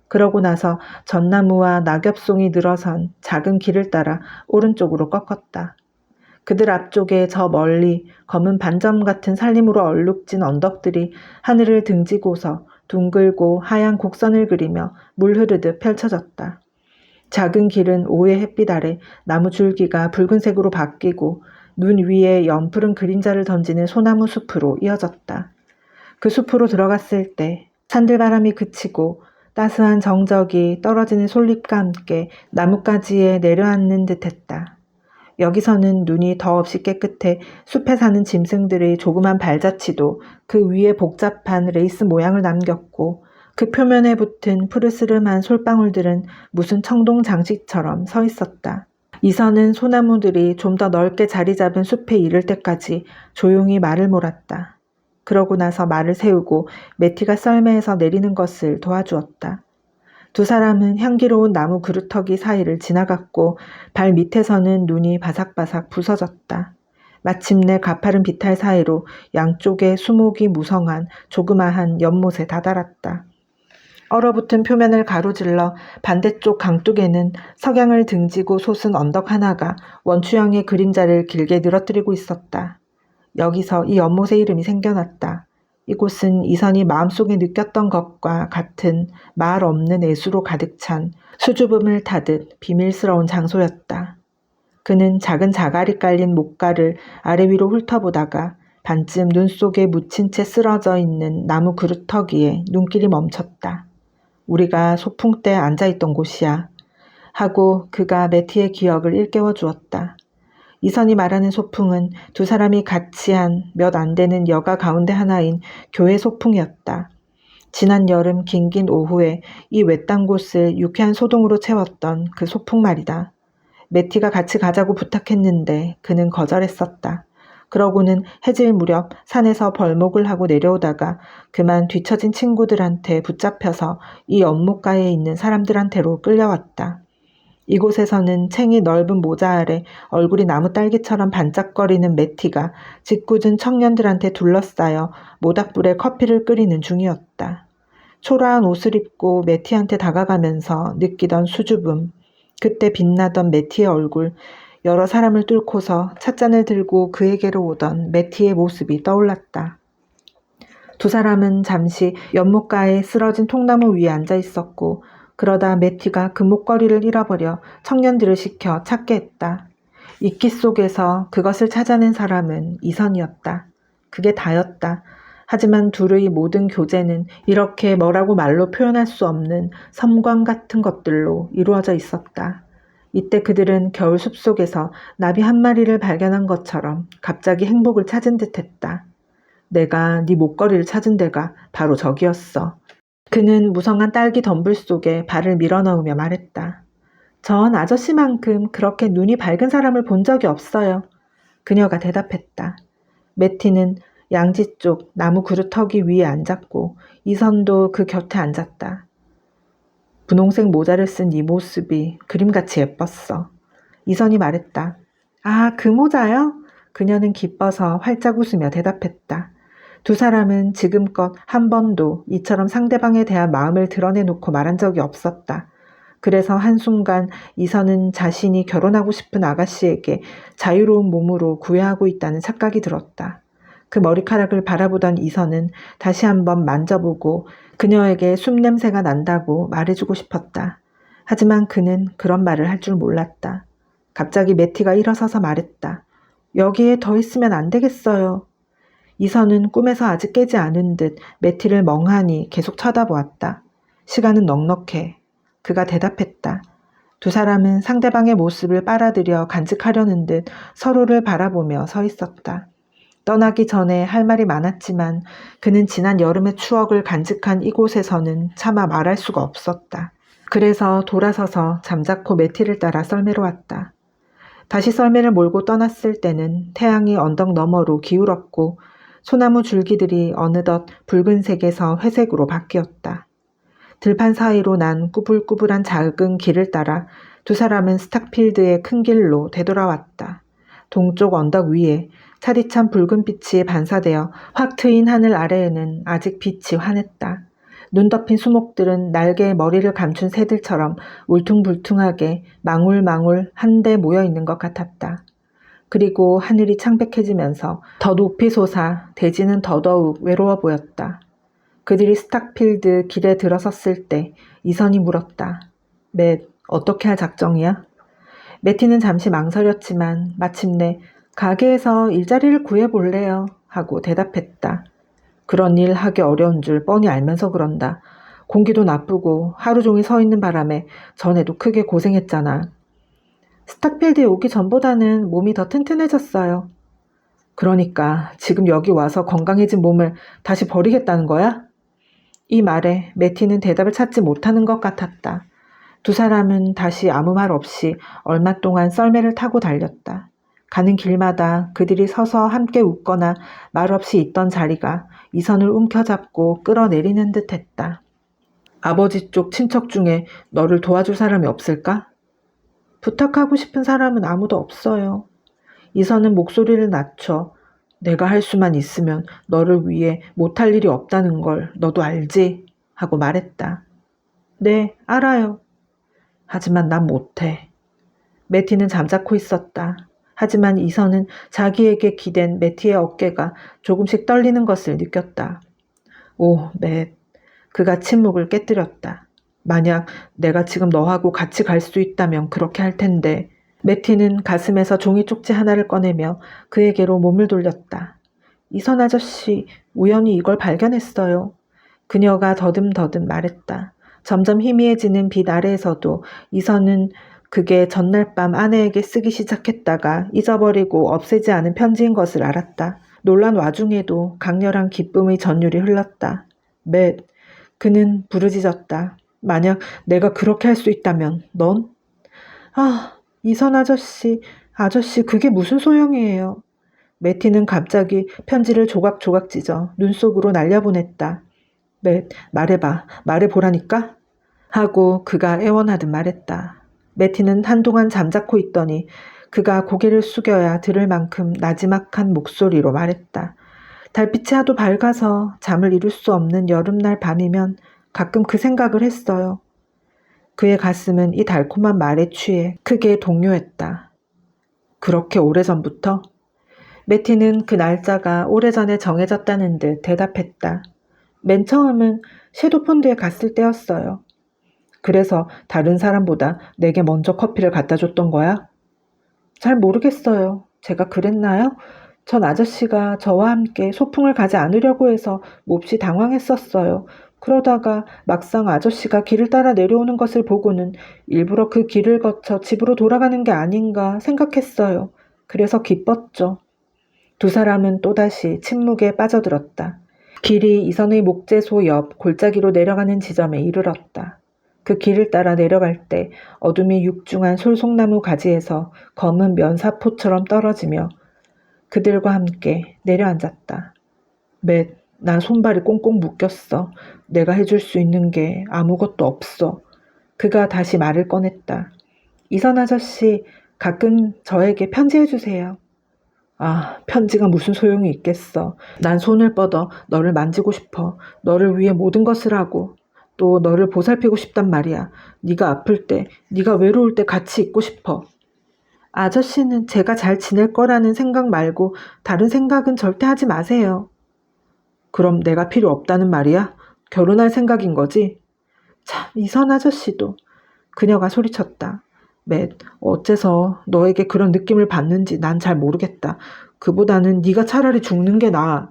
그러고 나서 전나무와 낙엽송이 늘어선 작은 길을 따라 오른쪽으로 꺾었다. 그들 앞쪽에 저 멀리 검은 반점 같은 살림으로 얼룩진 언덕들이 하늘을 등지고서 둥글고 하얀 곡선을 그리며 물 흐르듯 펼쳐졌다. 작은 길은 오후의 햇빛 아래 나무 줄기가 붉은색으로 바뀌고 눈 위에 연푸른 그림자를 던지는 소나무 숲으로 이어졌다. 그 숲으로 들어갔을 때 산들바람이 그치고 따스한 정적이 떨어지는 솔잎과 함께 나뭇가지에 내려앉는 듯했다. 여기서는 눈이 더없이 깨끗해 숲에 사는 짐승들의 조그만 발자취도 그 위에 복잡한 레이스 모양을 남겼고 그 표면에 붙은 푸르스름한 솔방울들은 무슨 청동 장식처럼 서 있었다. 이선은 소나무들이 좀 더 넓게 자리 잡은 숲에 이를 때까지 조용히 말을 몰았다. 그러고 나서 말을 세우고 매티가 썰매에서 내리는 것을 도와주었다. 두 사람은 향기로운 나무 그루터기 사이를 지나갔고 발 밑에서는 눈이 바삭바삭 부서졌다. 마침내 가파른 비탈 사이로 양쪽에 수목이 무성한 조그마한 연못에 다다랐다. 얼어붙은 표면을 가로질러 반대쪽 강둑에는 석양을 등지고 솟은 언덕 하나가 원추형의 그림자를 길게 늘어뜨리고 있었다. 여기서 이 연못의 이름이 생겨났다. 이곳은 이선이 마음속에 느꼈던 것과 같은 말 없는 애수로 가득 찬 수줍음을 타듯 비밀스러운 장소였다. 그는 작은 자갈이 깔린 목가를 아래 위로 훑어보다가 반쯤 눈 속에 묻힌 채 쓰러져 있는 나무 그루터기에 눈길이 멈췄다. 우리가 소풍 때 앉아있던 곳이야. 하고 그가 매티의 기억을 일깨워 주었다. 이선이 말하는 소풍은 두 사람이 같이 한 몇 안 되는 여가 가운데 하나인 교회 소풍이었다. 지난 여름 긴긴 오후에 이 외딴 곳을 유쾌한 소동으로 채웠던 그 소풍 말이다. 매티가 같이 가자고 부탁했는데 그는 거절했었다. 그러고는 해질 무렵 산에서 벌목을 하고 내려오다가 그만 뒤처진 친구들한테 붙잡혀서 이 연못가에 있는 사람들한테로 끌려왔다. 이곳에서는 챙이 넓은 모자 아래 얼굴이 나무 딸기처럼 반짝거리는 매티가 짓궂은 청년들한테 둘러싸여 모닥불에 커피를 끓이는 중이었다. 초라한 옷을 입고 매티한테 다가가면서 느끼던 수줍음, 그때 빛나던 매티의 얼굴, 여러 사람을 뚫고서 찻잔을 들고 그에게로 오던 매티의 모습이 떠올랐다. 두 사람은 잠시 연못가에 쓰러진 통나무 위에 앉아 있었고 그러다 매티가 그 목걸이를 잃어버려 청년들을 시켜 찾게 했다. 이끼 속에서 그것을 찾아낸 사람은 이선이었다. 그게 다였다. 하지만 둘의 모든 교제는 이렇게 뭐라고 말로 표현할 수 없는 섬광 같은 것들로 이루어져 있었다. 이때 그들은 겨울 숲속에서 나비 한 마리를 발견한 것처럼 갑자기 행복을 찾은 듯했다. 내가 네 목걸이를 찾은 데가 바로 저기였어. 그는 무성한 딸기 덤불 속에 발을 밀어넣으며 말했다. 전 아저씨만큼 그렇게 눈이 밝은 사람을 본 적이 없어요. 그녀가 대답했다. 매티는 양지 쪽 나무 그루터기 위에 앉았고 이선도 그 곁에 앉았다. 분홍색 모자를 쓴 네 모습이 그림같이 예뻤어. 이선이 말했다. 아, 그 모자요? 그녀는 기뻐서 활짝 웃으며 대답했다. 두 사람은 지금껏 한 번도 이처럼 상대방에 대한 마음을 드러내놓고 말한 적이 없었다. 그래서 한순간 이선은 자신이 결혼하고 싶은 아가씨에게 자유로운 몸으로 구애하고 있다는 착각이 들었다. 그 머리카락을 바라보던 이선은 다시 한번 만져보고 그녀에게 숨냄새가 난다고 말해주고 싶었다. 하지만 그는 그런 말을 할 줄 몰랐다. 갑자기 매티가 일어서서 말했다. 여기에 더 있으면 안 되겠어요. 이선은 꿈에서 아직 깨지 않은 듯 매티를 멍하니 계속 쳐다보았다. 시간은 넉넉해. 그가 대답했다. 두 사람은 상대방의 모습을 빨아들여 간직하려는 듯 서로를 바라보며 서 있었다. 떠나기 전에 할 말이 많았지만 그는 지난 여름의 추억을 간직한 이곳에서는 차마 말할 수가 없었다. 그래서 돌아서서 잠자코 매티를 따라 썰매로 왔다. 다시 썰매를 몰고 떠났을 때는 태양이 언덕 너머로 기울었고 소나무 줄기들이 어느덧 붉은색에서 회색으로 바뀌었다. 들판 사이로 난 꾸불꾸불한 작은 길을 따라 두 사람은 스탁필드의 큰 길로 되돌아왔다. 동쪽 언덕 위에 차디찬 붉은빛이 반사되어 확 트인 하늘 아래에는 아직 빛이 환했다. 눈 덮인 수목들은 날개에 머리를 감춘 새들처럼 울퉁불퉁하게 망울망울 한데 모여있는 것 같았다. 그리고 하늘이 창백해지면서 더 높이 솟아 대지는 더더욱 외로워 보였다. 그들이 스탁필드 길에 들어섰을 때 이선이 물었다. 맷, 어떻게 할 작정이야? 매티는 잠시 망설였지만 마침내 가게에서 일자리를 구해볼래요 하고 대답했다. 그런 일 하기 어려운 줄 뻔히 알면서 그런다. 공기도 나쁘고 하루 종일 서 있는 바람에 전에도 크게 고생했잖아. 스탁필드에 오기 전보다는 몸이 더 튼튼해졌어요. 그러니까 지금 여기 와서 건강해진 몸을 다시 버리겠다는 거야? 이 말에 매티는 대답을 찾지 못하는 것 같았다. 두 사람은 다시 아무 말 없이 얼마 동안 썰매를 타고 달렸다. 가는 길마다 그들이 서서 함께 웃거나 말없이 있던 자리가 이선을 움켜잡고 끌어내리는 듯 했다. 아버지 쪽 친척 중에 너를 도와줄 사람이 없을까? 부탁하고 싶은 사람은 아무도 없어요. 이선은 목소리를 낮춰 내가 할 수만 있으면 너를 위해 못할 일이 없다는 걸 너도 알지? 하고 말했다. 네, 알아요. 하지만 난 못해. 매티는 잠자코 있었다. 하지만 이선은 자기에게 기댄 매티의 어깨가 조금씩 떨리는 것을 느꼈다. 오, 맷. 그가 침묵을 깨뜨렸다. 만약 내가 지금 너하고 같이 갈 수 있다면 그렇게 할 텐데. 매티는 가슴에서 종이 쪽지 하나를 꺼내며 그에게로 몸을 돌렸다. 이선 아저씨, 우연히 이걸 발견했어요. 그녀가 더듬더듬 말했다. 점점 희미해지는 빛 아래에서도 이선은 그게 전날 밤 아내에게 쓰기 시작했다가 잊어버리고 없애지 않은 편지인 것을 알았다. 놀란 와중에도 강렬한 기쁨의 전율이 흘렀다. 맷, 그는 부르짖었다. 만약 내가 그렇게 할 수 있다면 넌? 아, 이선 아저씨, 그게 무슨 소용이에요. 매티는 갑자기 편지를 조각조각 찢어 눈 속으로 날려보냈다. 맷, 말해봐, 말해보라니까? 하고 그가 애원하듯 말했다. 매티는 한동안 잠자코 있더니 그가 고개를 숙여야 들을 만큼 나지막한 목소리로 말했다. 달빛이 하도 밝아서 잠을 이룰 수 없는 여름날 밤이면 가끔 그 생각을 했어요. 그의 가슴은 이 달콤한 말에 취해 크게 동요했다. 그렇게 오래전부터? 매티는 그 날짜가 오래전에 정해졌다는 듯 대답했다. 맨 처음은 섀도폰드에 갔을 때였어요. 그래서 다른 사람보다 내게 먼저 커피를 갖다 줬던 거야? 잘 모르겠어요. 제가 그랬나요? 전 아저씨가 저와 함께 소풍을 가지 않으려고 해서 몹시 당황했었어요. 그러다가 막상 아저씨가 길을 따라 내려오는 것을 보고는 일부러 그 길을 거쳐 집으로 돌아가는 게 아닌가 생각했어요. 그래서 기뻤죠. 두 사람은 또다시 침묵에 빠져들었다. 길이 이선의 목재소 옆 골짜기로 내려가는 지점에 이르렀다. 그 길을 따라 내려갈 때 어둠이 육중한 솔송나무 가지에서 검은 면사포처럼 떨어지며 그들과 함께 내려앉았다. 맷, 나 손발이 꽁꽁 묶였어. 내가 해줄 수 있는 게 아무것도 없어. 그가 다시 말을 꺼냈다. 이선 아저씨, 가끔 저에게 편지해 주세요. 아, 편지가 무슨 소용이 있겠어. 난 손을 뻗어 너를 만지고 싶어. 너를 위해 모든 것을 하고 또 너를 보살피고 싶단 말이야. 네가 아플 때, 네가 외로울 때 같이 있고 싶어. 아저씨는 제가 잘 지낼 거라는 생각 말고 다른 생각은 절대 하지 마세요. 그럼 내가 필요 없다는 말이야? 결혼할 생각인 거지? 참, 이선 아저씨도. 그녀가 소리쳤다. 맷, 어째서 너에게 그런 느낌을 받는지 난 잘 모르겠다. 그보다는 네가 차라리 죽는 게 나아.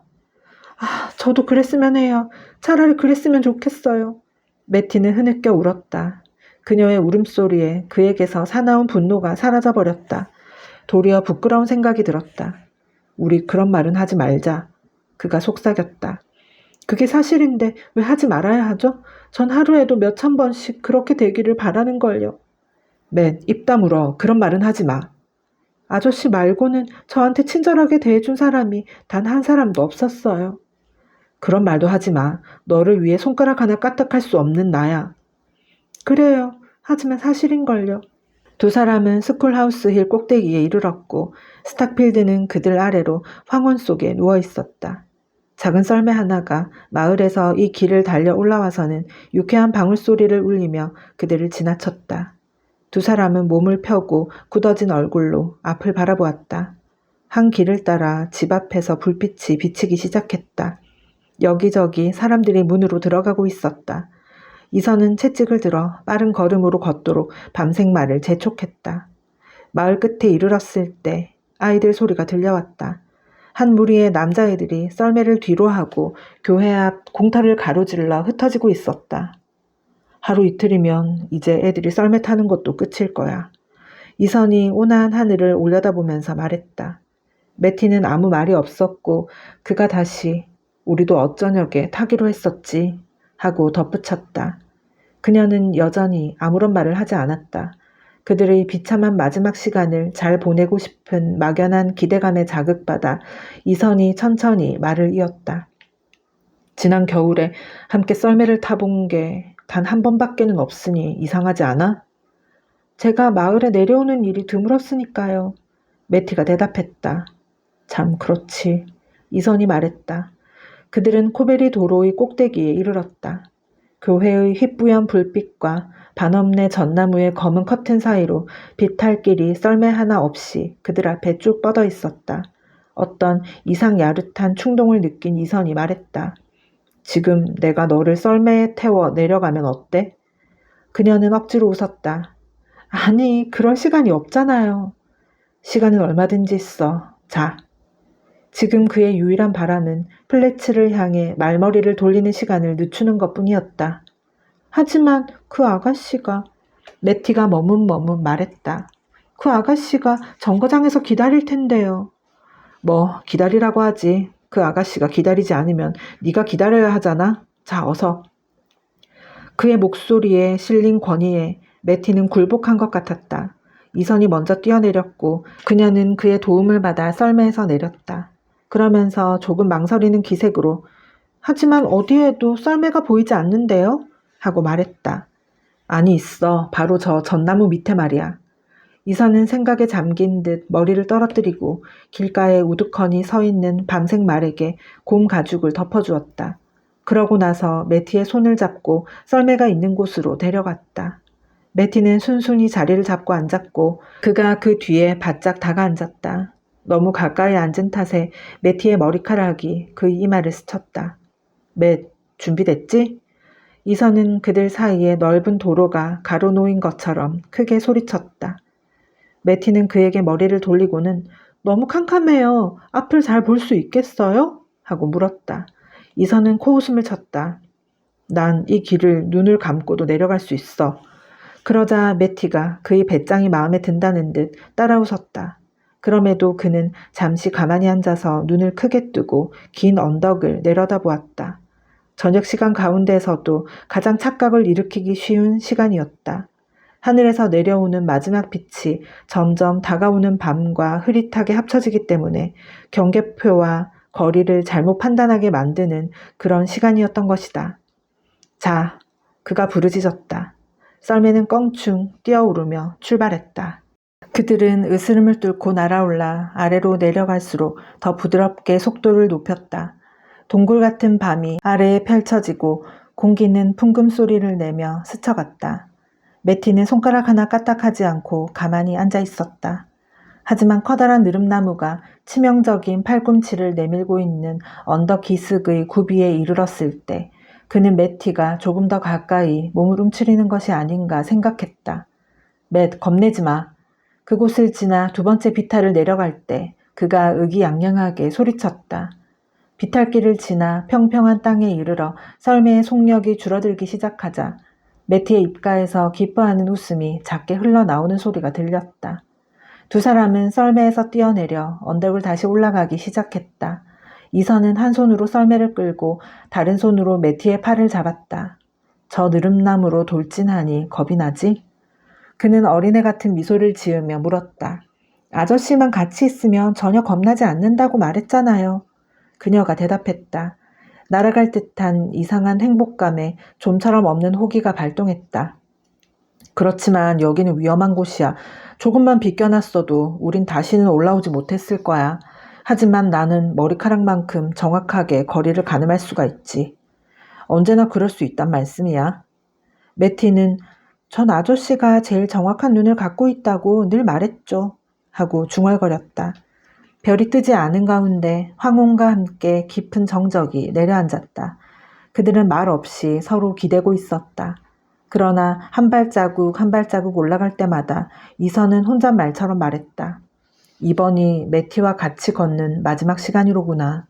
아, 저도 그랬으면 해요. 차라리 그랬으면 좋겠어요. 매티는 흐느껴 울었다. 그녀의 울음소리에 그에게서 사나운 분노가 사라져버렸다. 도리어 부끄러운 생각이 들었다. 우리 그런 말은 하지 말자. 그가 속삭였다. 그게 사실인데 왜 하지 말아야 하죠? 전 하루에도 몇천 번씩 그렇게 되기를 바라는걸요. 맨, 입 다물어. 그런 말은 하지 마. 아저씨 말고는 저한테 친절하게 대해준 사람이 단 한 사람도 없었어요. 그런 말도 하지 마. 너를 위해 손가락 하나 까딱할 수 없는 나야. 그래요. 하지만 사실인걸요. 두 사람은 스쿨하우스 힐 꼭대기에 이르렀고 스탁필드는 그들 아래로 황혼 속에 누워 있었다. 작은 썰매 하나가 마을에서 이 길을 달려 올라와서는 유쾌한 방울소리를 울리며 그들을 지나쳤다. 두 사람은 몸을 펴고 굳어진 얼굴로 앞을 바라보았다. 한 길을 따라 집 앞에서 불빛이 비치기 시작했다. 여기저기 사람들이 문으로 들어가고 있었다. 이선은 채찍을 들어 빠른 걸음으로 걷도록 밤생말을 재촉했다. 마을 끝에 이르렀을 때 아이들 소리가 들려왔다. 한 무리의 남자애들이 썰매를 뒤로 하고 교회 앞 공터를 가로질러 흩어지고 있었다. 하루 이틀이면 이제 애들이 썰매 타는 것도 끝일 거야. 이선이 온화한 하늘을 올려다보면서 말했다. 매티는 아무 말이 없었고 그가 다시 우리도 어쩌녁에 타기로 했었지 하고 덧붙였다. 그녀는 여전히 아무런 말을 하지 않았다. 그들의 비참한 마지막 시간을 잘 보내고 싶은 막연한 기대감에 자극받아 이선이 천천히 말을 이었다. 지난 겨울에 함께 썰매를 타본 게 단 한 번밖에는 없으니 이상하지 않아? 제가 마을에 내려오는 일이 드물었으니까요. 매티가 대답했다. 참 그렇지. 이선이 말했다. 그들은 코베리 도로의 꼭대기에 이르렀다. 교회의 희뿌연 불빛과 반엄내 전나무의 검은 커튼 사이로 비탈길이 썰매 하나 없이 그들 앞에 쭉 뻗어 있었다. 어떤 이상 야릇한 충동을 느낀 이선이 말했다. 지금 내가 너를 썰매에 태워 내려가면 어때? 그녀는 억지로 웃었다. 아니, 그럴 시간이 없잖아요. 시간은 얼마든지 있어. 자. 지금 그의 유일한 바람은 플래츠를 향해 말머리를 돌리는 시간을 늦추는 것뿐이었다. 하지만 그 아가씨가 매티가 머뭇머뭇 말했다. 그 아가씨가 정거장에서 기다릴 텐데요. 뭐 기다리라고 하지. 그 아가씨가 기다리지 않으면 네가 기다려야 하잖아. 자, 어서. 그의 목소리에 실린 권위에 매티는 굴복한 것 같았다. 이선이 먼저 뛰어내렸고 그녀는 그의 도움을 받아 썰매에서 내렸다. 그러면서 조금 망설이는 기색으로 하지만 어디에도 썰매가 보이지 않는데요? 하고 말했다. 아니 있어. 바로 저 전나무 밑에 말이야. 이선은 생각에 잠긴 듯 머리를 떨어뜨리고 길가에 우두커니 서 있는 밤색 말에게 곰 가죽을 덮어주었다. 그러고 나서 매티의 손을 잡고 썰매가 있는 곳으로 데려갔다. 매티는 순순히 자리를 잡고 앉았고 그가 그 뒤에 바짝 다가앉았다. 너무 가까이 앉은 탓에 매티의 머리카락이 그의 이마를 스쳤다. 맷, 준비됐지? 이선은 그들 사이에 넓은 도로가 가로놓인 것처럼 크게 소리쳤다. 매티는 그에게 머리를 돌리고는 너무 캄캄해요. 앞을 잘 볼 수 있겠어요? 하고 물었다. 이선은 코웃음을 쳤다. 난 이 길을 눈을 감고도 내려갈 수 있어. 그러자 매티가 그의 배짱이 마음에 든다는 듯 따라 웃었다. 그럼에도 그는 잠시 가만히 앉아서 눈을 크게 뜨고 긴 언덕을 내려다보았다. 저녁 시간 가운데서도 가장 착각을 일으키기 쉬운 시간이었다. 하늘에서 내려오는 마지막 빛이 점점 다가오는 밤과 흐릿하게 합쳐지기 때문에 경계표와 거리를 잘못 판단하게 만드는 그런 시간이었던 것이다. 자, 그가 부르짖었다. 썰매는 껑충 뛰어오르며 출발했다. 그들은 으스름을 뚫고 날아올라 아래로 내려갈수록 더 부드럽게 속도를 높였다. 동굴 같은 밤이 아래에 펼쳐지고 공기는 풍금 소리를 내며 스쳐갔다. 매티는 손가락 하나 까딱하지 않고 가만히 앉아 있었다. 하지만 커다란 느릅나무가 치명적인 팔꿈치를 내밀고 있는 언덕 기슭의 구비에 이르렀을 때 그는 매티가 조금 더 가까이 몸을 움츠리는 것이 아닌가 생각했다. 맷, 겁내지 마. 그곳을 지나 두 번째 비탈을 내려갈 때 그가 의기양양하게 소리쳤다. 비탈길을 지나 평평한 땅에 이르러 썰매의 속력이 줄어들기 시작하자 매티의 입가에서 기뻐하는 웃음이 작게 흘러나오는 소리가 들렸다. 두 사람은 썰매에서 뛰어내려 언덕을 다시 올라가기 시작했다. 이선은 한 손으로 썰매를 끌고 다른 손으로 매티의 팔을 잡았다. 저 느릅나무로 돌진하니 겁이 나지? 그는 어린애 같은 미소를 지으며 물었다. 아저씨만 같이 있으면 전혀 겁나지 않는다고 말했잖아요. 그녀가 대답했다. 날아갈 듯한 이상한 행복감에 좀처럼 없는 호기가 발동했다. 그렇지만 여기는 위험한 곳이야. 조금만 비껴났어도 우린 다시는 올라오지 못했을 거야. 하지만 나는 머리카락만큼 정확하게 거리를 가늠할 수가 있지. 언제나 그럴 수 있단 말씀이야. 매티는 전 아저씨가 제일 정확한 눈을 갖고 있다고 늘 말했죠. 하고 중얼거렸다. 별이 뜨지 않은 가운데 황혼과 함께 깊은 정적이 내려앉았다. 그들은 말 없이 서로 기대고 있었다. 그러나 한 발자국 한 발자국 올라갈 때마다 이선은 혼잣말처럼 말했다. 이번이 매티와 같이 걷는 마지막 시간이로구나.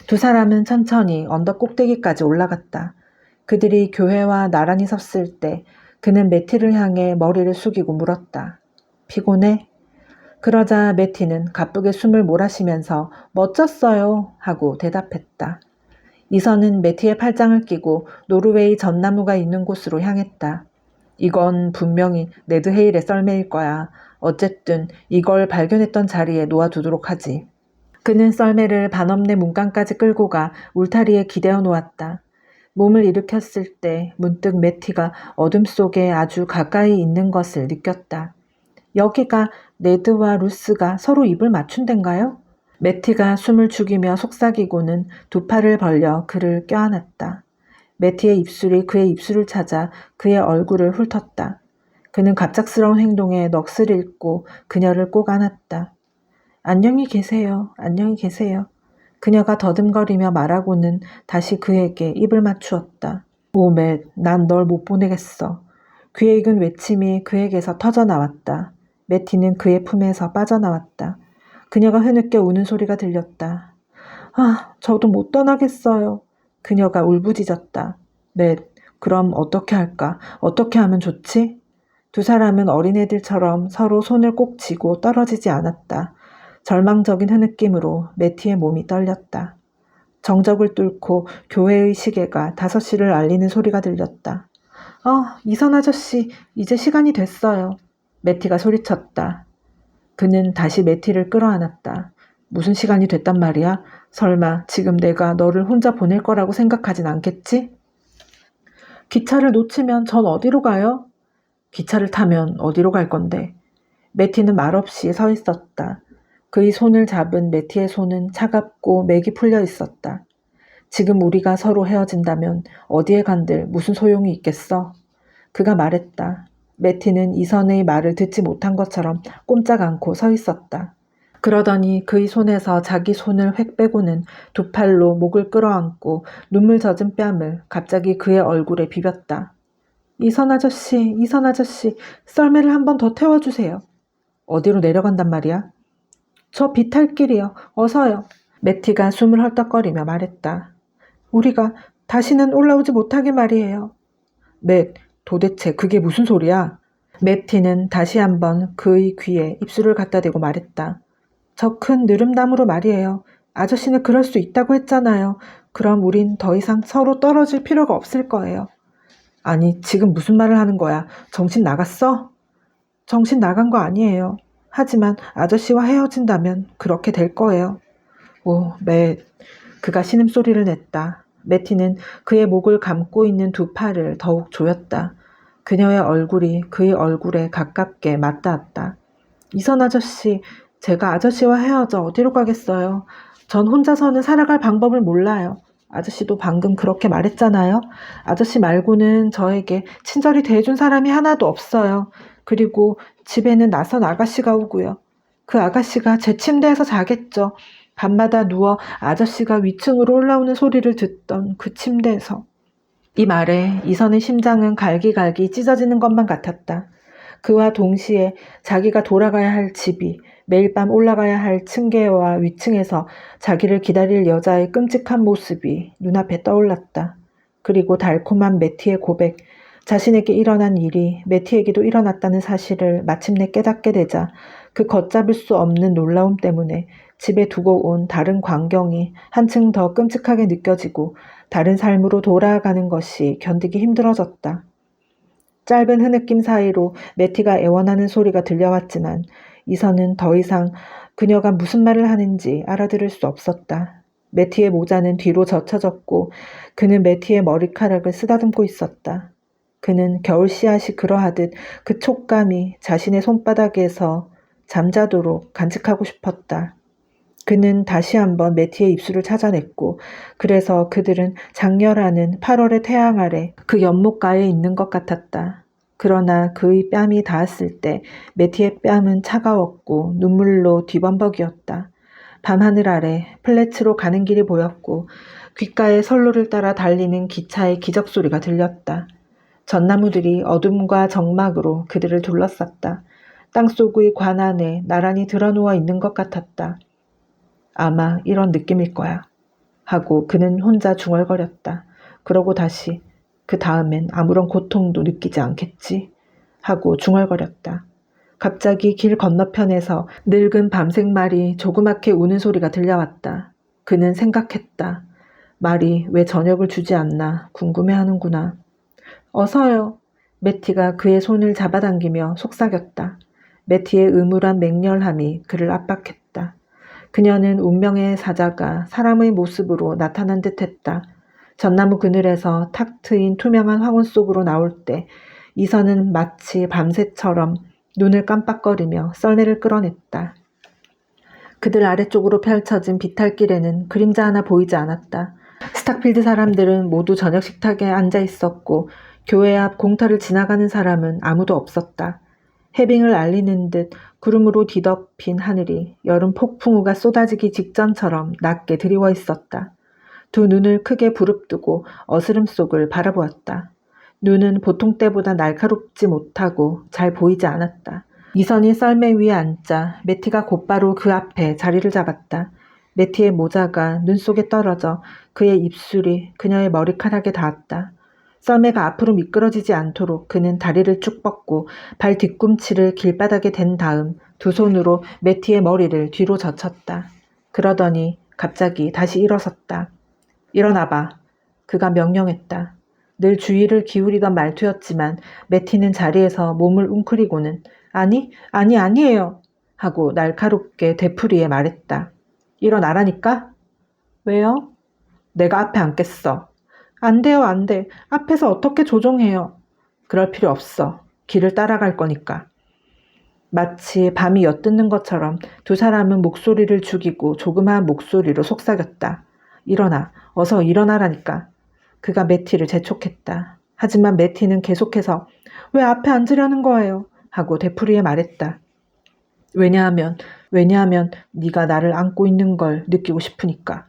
두 사람은 천천히 언덕 꼭대기까지 올라갔다. 그들이 교회와 나란히 섰을 때 그는 매티를 향해 머리를 숙이고 물었다. 피곤해? 그러자 매티는 가쁘게 숨을 몰아쉬면서 멋졌어요 하고 대답했다. 이선은 매티의 팔짱을 끼고 노르웨이 전나무가 있는 곳으로 향했다. 이건 분명히 네드 헤일의 썰매일 거야. 어쨌든 이걸 발견했던 자리에 놓아두도록 하지. 그는 썰매를 반업내 문간까지 끌고 가 울타리에 기대어 놓았다. 몸을 일으켰을 때 문득 매티가 어둠 속에 아주 가까이 있는 것을 느꼈다. 여기가 네드와 루스가 서로 입을 맞춘 데인가요? 매티가 숨을 죽이며 속삭이고는 두 팔을 벌려 그를 껴안았다. 매티의 입술이 그의 입술을 찾아 그의 얼굴을 훑었다. 그는 갑작스러운 행동에 넋을 잃고 그녀를 꼭 안았다. 안녕히 계세요. 안녕히 계세요. 그녀가 더듬거리며 말하고는 다시 그에게 입을 맞추었다. 오, 맷, 난 널 못 보내겠어. 귀에 익은 외침이 그에게서 터져나왔다. 매티는 그의 품에서 빠져나왔다. 그녀가 흐느껴 우는 소리가 들렸다. 아, 저도 못 떠나겠어요. 그녀가 울부짖었다. 맷, 그럼 어떻게 할까? 어떻게 하면 좋지? 두 사람은 어린애들처럼 서로 손을 꼭 쥐고 떨어지지 않았다. 절망적인 흐느낌으로 매티의 몸이 떨렸다. 정적을 뚫고 교회의 시계가 5시를 알리는 소리가 들렸다. 이선 아저씨, 이제 시간이 됐어요. 매티가 소리쳤다. 그는 다시 매티를 끌어안았다. 무슨 시간이 됐단 말이야? 설마 지금 내가 너를 혼자 보낼 거라고 생각하진 않겠지? 기차를 놓치면 전 어디로 가요? 기차를 타면 어디로 갈 건데? 매티는 말없이 서 있었다. 그의 손을 잡은 매티의 손은 차갑고 맥이 풀려 있었다. 지금 우리가 서로 헤어진다면 어디에 간들 무슨 소용이 있겠어? 그가 말했다. 매티는 이선의 말을 듣지 못한 것처럼 꼼짝 않고 서 있었다. 그러더니 그의 손에서 자기 손을 획 빼고는 두 팔로 목을 끌어안고 눈물 젖은 뺨을 갑자기 그의 얼굴에 비볐다. 이선 아저씨, 썰매를 한 번 더 태워주세요. 어디로 내려간단 말이야? 저 비탈길이요. 어서요. 매티가 숨을 헐떡거리며 말했다. 우리가 다시는 올라오지 못하게 말이에요. 맷, 도대체 그게 무슨 소리야? 매티는 다시 한번 그의 귀에 입술을 갖다 대고 말했다. 저 큰 느릅나무로 말이에요. 아저씨는 그럴 수 있다고 했잖아요. 그럼 우린 더 이상 서로 떨어질 필요가 없을 거예요. 아니, 지금 무슨 말을 하는 거야? 정신 나갔어? 정신 나간 거 아니에요. 하지만 아저씨와 헤어진다면 그렇게 될 거예요. 오, 맷. 그가 신음소리를 냈다. 매티는 그의 목을 감고 있는 두 팔을 더욱 조였다. 그녀의 얼굴이 그의 얼굴에 가깝게 맞닿았다. 이선 아저씨, 제가 아저씨와 헤어져 어디로 가겠어요? 전 혼자서는 살아갈 방법을 몰라요. 아저씨도 방금 그렇게 말했잖아요. 아저씨 말고는 저에게 친절히 대해준 사람이 하나도 없어요. 그리고 집에는 낯선 아가씨가 오고요. 그 아가씨가 제 침대에서 자겠죠. 밤마다 누워 아저씨가 위층으로 올라오는 소리를 듣던 그 침대에서. 이 말에 이선의 심장은 갈기갈기 찢어지는 것만 같았다. 그와 동시에 자기가 돌아가야 할 집이 매일 밤 올라가야 할 층계와 위층에서 자기를 기다릴 여자의 끔찍한 모습이 눈앞에 떠올랐다. 그리고 달콤한 매티의 고백, 자신에게 일어난 일이 매티에게도 일어났다는 사실을 마침내 깨닫게 되자 그 걷잡을 수 없는 놀라움 때문에 집에 두고 온 다른 광경이 한층 더 끔찍하게 느껴지고 다른 삶으로 돌아가는 것이 견디기 힘들어졌다. 짧은 흐느낌 사이로 매티가 애원하는 소리가 들려왔지만 이선은 더 이상 그녀가 무슨 말을 하는지 알아들을 수 없었다. 매티의 모자는 뒤로 젖혀졌고 그는 매티의 머리카락을 쓰다듬고 있었다. 그는 겨울 씨앗이 그러하듯 그 촉감이 자신의 손바닥에서 잠자도록 간직하고 싶었다. 그는 다시 한번 매티의 입술을 찾아냈고 그래서 그들은 장렬하는 8월의 태양 아래 그 연못가에 있는 것 같았다. 그러나 그의 뺨이 닿았을 때 매티의 뺨은 차가웠고 눈물로 뒤범벅이었다. 밤하늘 아래 플래츠로 가는 길이 보였고 귓가에 선로를 따라 달리는 기차의 기적 소리가 들렸다. 전나무들이 어둠과 적막으로 그들을 둘러쌌다. 땅속의 관 안에 나란히 드러누워 있는 것 같았다. 아마 이런 느낌일 거야. 하고 그는 혼자 중얼거렸다. 그러고 다시 그 다음엔 아무런 고통도 느끼지 않겠지? 하고 중얼거렸다. 갑자기 길 건너편에서 늙은 밤색 말이 조그맣게 우는 소리가 들려왔다. 그는 생각했다. 말이 왜 저녁을 주지 않나 궁금해하는구나. 어서요. 매티가 그의 손을 잡아당기며 속삭였다. 매티의 음울한 맹렬함이 그를 압박했다. 그녀는 운명의 사자가 사람의 모습으로 나타난 듯했다. 전나무 그늘에서 탁 트인 투명한 황혼 속으로 나올 때 이선은 마치 밤새처럼 눈을 깜빡거리며 썰매를 끌어냈다. 그들 아래쪽으로 펼쳐진 비탈길에는 그림자 하나 보이지 않았다. 스탁필드 사람들은 모두 저녁 식탁에 앉아 있었고 교회 앞 공터를 지나가는 사람은 아무도 없었다. 해빙을 알리는 듯 구름으로 뒤덮인 하늘이 여름 폭풍우가 쏟아지기 직전처럼 낮게 드리워 있었다. 두 눈을 크게 부릅뜨고 어스름 속을 바라보았다. 눈은 보통 때보다 날카롭지 못하고 잘 보이지 않았다. 이선이 썰매 위에 앉자 매티가 곧바로 그 앞에 자리를 잡았다. 매티의 모자가 눈 속에 떨어져 그의 입술이 그녀의 머리카락에 닿았다. 썰매가 앞으로 미끄러지지 않도록 그는 다리를 쭉 뻗고 발 뒤꿈치를 길바닥에 댄 다음 두 손으로 매티의 머리를 뒤로 젖혔다. 그러더니 갑자기 다시 일어섰다. 일어나봐. 그가 명령했다. 늘 주의를 기울이던 말투였지만 매티는 자리에서 몸을 웅크리고는 아니에요. 하고 날카롭게 되풀이해 말했다. 일어나라니까? 왜요? 내가 앞에 앉겠어. 안 돼요, 안 돼. 앞에서 어떻게 조종해요? 그럴 필요 없어. 길을 따라갈 거니까. 마치 밤이 엿듣는 것처럼 두 사람은 목소리를 죽이고 조그마한 목소리로 속삭였다. 일어나, 어서 일어나라니까. 그가 매티를 재촉했다. 하지만 매티는 계속해서 왜 앞에 앉으려는 거예요? 하고 되풀이해 말했다. 왜냐하면 네가 나를 안고 있는 걸 느끼고 싶으니까.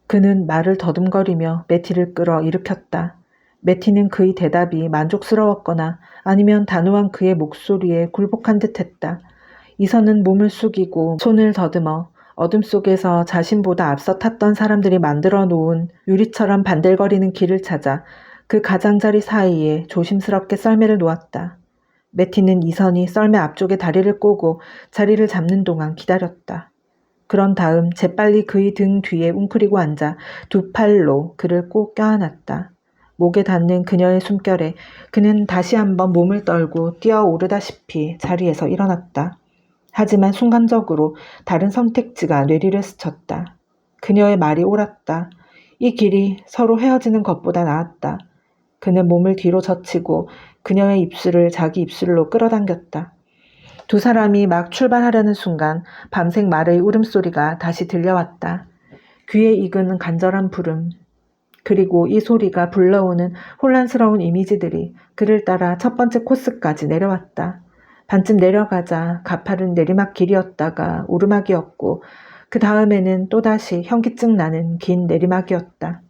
그는 말을 더듬거리며 매티를 끌어 일으켰다. 매티는 그의 대답이 만족스러웠거나 아니면 단호한 그의 목소리에 굴복한 듯했다. 이선은 몸을 숙이고 손을 더듬어 어둠 속에서 자신보다 앞서 탔던 사람들이 만들어 놓은 유리처럼 반들거리는 길을 찾아 그 가장자리 사이에 조심스럽게 썰매를 놓았다. 매티는 이선이 썰매 앞쪽에 다리를 꼬고 자리를 잡는 동안 기다렸다. 그런 다음 재빨리 그의 등 뒤에 웅크리고 앉아 두 팔로 그를 꼭 껴안았다. 목에 닿는 그녀의 숨결에 그는 다시 한번 몸을 떨고 뛰어오르다시피 자리에서 일어났다. 하지만 순간적으로 다른 선택지가 뇌리를 스쳤다. 그녀의 말이 옳았다. 이 길이 서로 헤어지는 것보다 나았다. 그는 몸을 뒤로 젖히고 그녀의 입술을 자기 입술로 끌어당겼다. 두 사람이 막 출발하려는 순간 밤색 말의 울음소리가 다시 들려왔다. 귀에 익은 간절한 부름. 그리고 이 소리가 불러오는 혼란스러운 이미지들이 그를 따라 첫 번째 코스까지 내려왔다. 반쯤 내려가자 가파른 내리막길이었다가 오르막이었고 그 다음에는 또다시 현기증 나는 긴 내리막이었다.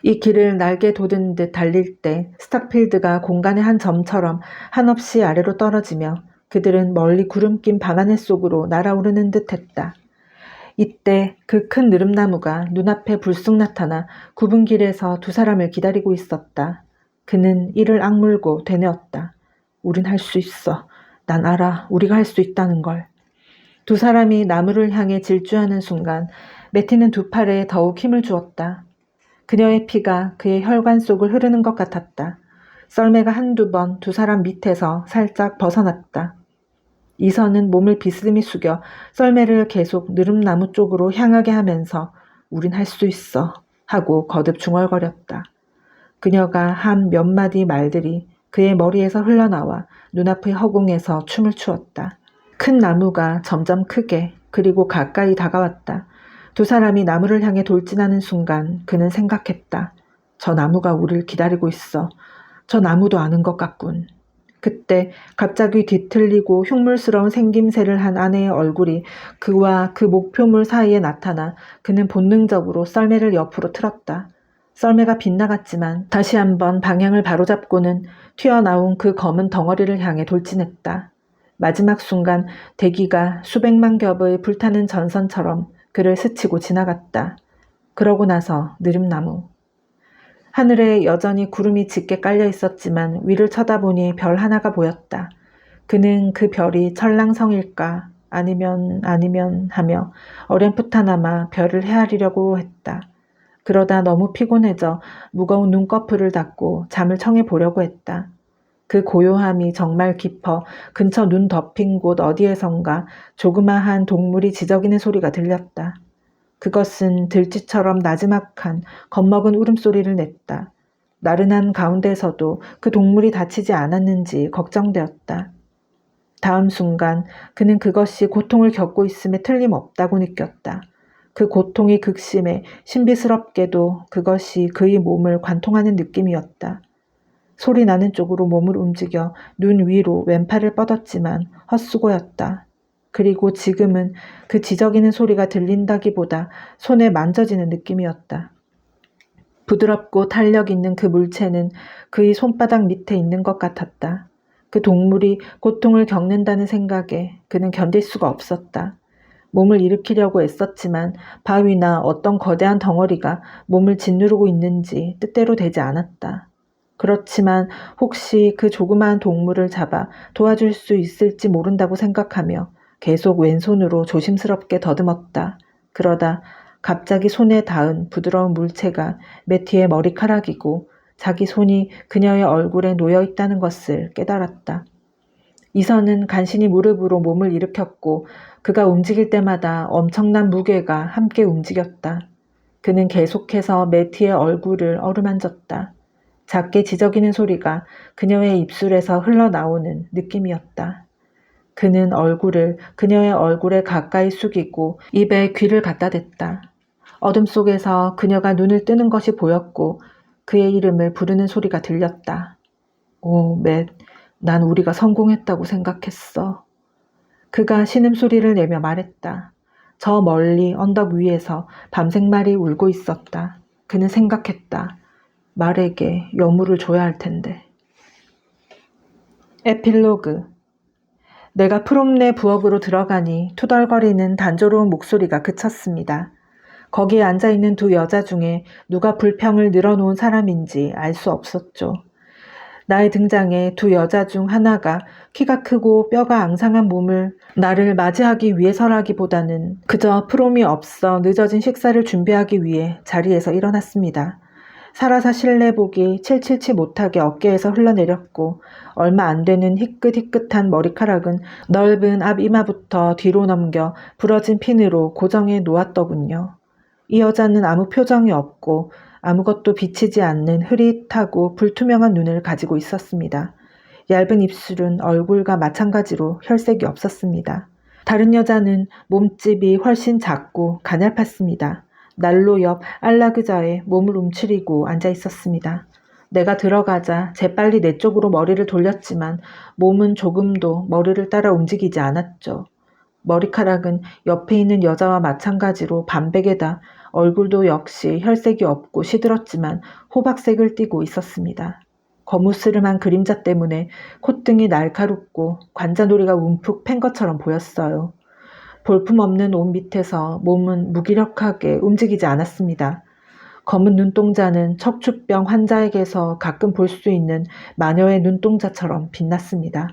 이 길을 날개 돋은 듯 달릴 때 스탁필드가 공간의 한 점처럼 한없이 아래로 떨어지며 그들은 멀리 구름 낀 밤하늘 속으로 날아오르는 듯 했다. 이때 그 큰 느릅나무가 눈앞에 불쑥 나타나 굽은 길에서 두 사람을 기다리고 있었다. 그는 이를 악물고 되뇌었다. 우린 할 수 있어. 난 알아. 우리가 할 수 있다는 걸. 두 사람이 나무를 향해 질주하는 순간 매티는 두 팔에 더욱 힘을 주었다. 그녀의 피가 그의 혈관 속을 흐르는 것 같았다. 썰매가 한두 번 두 사람 밑에서 살짝 벗어났다. 이선은 몸을 비스듬히 숙여 썰매를 계속 느릅나무 쪽으로 향하게 하면서 우린 할 수 있어 하고 거듭 중얼거렸다. 그녀가 한 몇 마디 말들이 그의 머리에서 흘러나와 눈앞의 허공에서 춤을 추었다. 큰 나무가 점점 크게 그리고 가까이 다가왔다. 두 사람이 나무를 향해 돌진하는 순간 그는 생각했다. 저 나무가 우릴 기다리고 있어. 저 나무도 아는 것 같군. 그때 갑자기 뒤틀리고 흉물스러운 생김새를 한 아내의 얼굴이 그와 그 목표물 사이에 나타나 그는 본능적으로 썰매를 옆으로 틀었다. 썰매가 빗나갔지만 다시 한번 방향을 바로잡고는 튀어나온 그 검은 덩어리를 향해 돌진했다. 마지막 순간 대기가 수백만 겹의 불타는 전선처럼 그를 스치고 지나갔다. 그러고 나서 느릅나무. 하늘에 여전히 구름이 짙게 깔려 있었지만 위를 쳐다보니 별 하나가 보였다. 그는 그 별이 천랑성일까 아니면 하며 어렴풋하나마 별을 헤아리려고 했다. 그러다 너무 피곤해져 무거운 눈꺼풀을 닫고 잠을 청해 보려고 했다. 그 고요함이 정말 깊어 근처 눈 덮인 곳 어디에선가 조그마한 동물이 지저귀는 소리가 들렸다. 그것은 들쥐처럼 나지막한 겁먹은 울음소리를 냈다. 나른한 가운데서도 그 동물이 다치지 않았는지 걱정되었다. 다음 순간 그는 그것이 고통을 겪고 있음에 틀림없다고 느꼈다. 그 고통이 극심해 신비스럽게도 그것이 그의 몸을 관통하는 느낌이었다. 소리 나는 쪽으로 몸을 움직여 눈 위로 왼팔을 뻗었지만 헛수고였다. 그리고 지금은 그 지저귀는 소리가 들린다기보다 손에 만져지는 느낌이었다. 부드럽고 탄력 있는 그 물체는 그의 손바닥 밑에 있는 것 같았다. 그 동물이 고통을 겪는다는 생각에 그는 견딜 수가 없었다. 몸을 일으키려고 애썼지만 바위나 어떤 거대한 덩어리가 몸을 짓누르고 있는지 뜻대로 되지 않았다. 그렇지만 혹시 그 조그마한 동물을 잡아 도와줄 수 있을지 모른다고 생각하며 계속 왼손으로 조심스럽게 더듬었다. 그러다 갑자기 손에 닿은 부드러운 물체가 매티의 머리카락이고 자기 손이 그녀의 얼굴에 놓여 있다는 것을 깨달았다. 이선은 간신히 무릎으로 몸을 일으켰고 그가 움직일 때마다 엄청난 무게가 함께 움직였다. 그는 계속해서 매티의 얼굴을 어루만졌다. 작게 지저귀는 소리가 그녀의 입술에서 흘러나오는 느낌이었다. 그는 얼굴을 그녀의 얼굴에 가까이 숙이고 입에 귀를 갖다 댔다. 어둠 속에서 그녀가 눈을 뜨는 것이 보였고 그의 이름을 부르는 소리가 들렸다. 오, 맷, 난 우리가 성공했다고 생각했어. 그가 신음소리를 내며 말했다. 저 멀리 언덕 위에서 밤색말이 울고 있었다. 그는 생각했다. 말에게 여물을 줘야 할 텐데. 에필로그. 내가 프롬 내 부엌으로 들어가니 투덜거리는 단조로운 목소리가 그쳤습니다. 거기에 앉아있는 두 여자 중에 누가 불평을 늘어놓은 사람인지 알 수 없었죠. 나의 등장에 두 여자 중 하나가 키가 크고 뼈가 앙상한 몸을 나를 맞이하기 위해서라기보다는 그저 프롬이 없어 늦어진 식사를 준비하기 위해 자리에서 일어났습니다. 사라사 실내복이 칠칠치 못하게 어깨에서 흘러내렸고 얼마 안 되는 희끗희끗한 머리카락은 넓은 앞 이마부터 뒤로 넘겨 부러진 핀으로 고정해 놓았더군요. 이 여자는 아무 표정이 없고 아무것도 비치지 않는 흐릿하고 불투명한 눈을 가지고 있었습니다. 얇은 입술은 얼굴과 마찬가지로 혈색이 없었습니다. 다른 여자는 몸집이 훨씬 작고 가냘팠습니다. 난로 옆 안락의자에 몸을 움츠리고 앉아 있었습니다. 내가 들어가자 재빨리 내 쪽으로 머리를 돌렸지만 몸은 조금도 머리를 따라 움직이지 않았죠. 머리카락은 옆에 있는 여자와 마찬가지로 반백에다 얼굴도 역시 혈색이 없고 시들었지만 호박색을 띠고 있었습니다. 거무스름한 그림자 때문에 콧등이 날카롭고 관자놀이가 움푹 팬 것처럼 보였어요. 볼품없는 옷 밑에서 몸은 무기력하게 움직이지 않았습니다. 검은 눈동자는 척추병 환자에게서 가끔 볼 수 있는 마녀의 눈동자처럼 빛났습니다.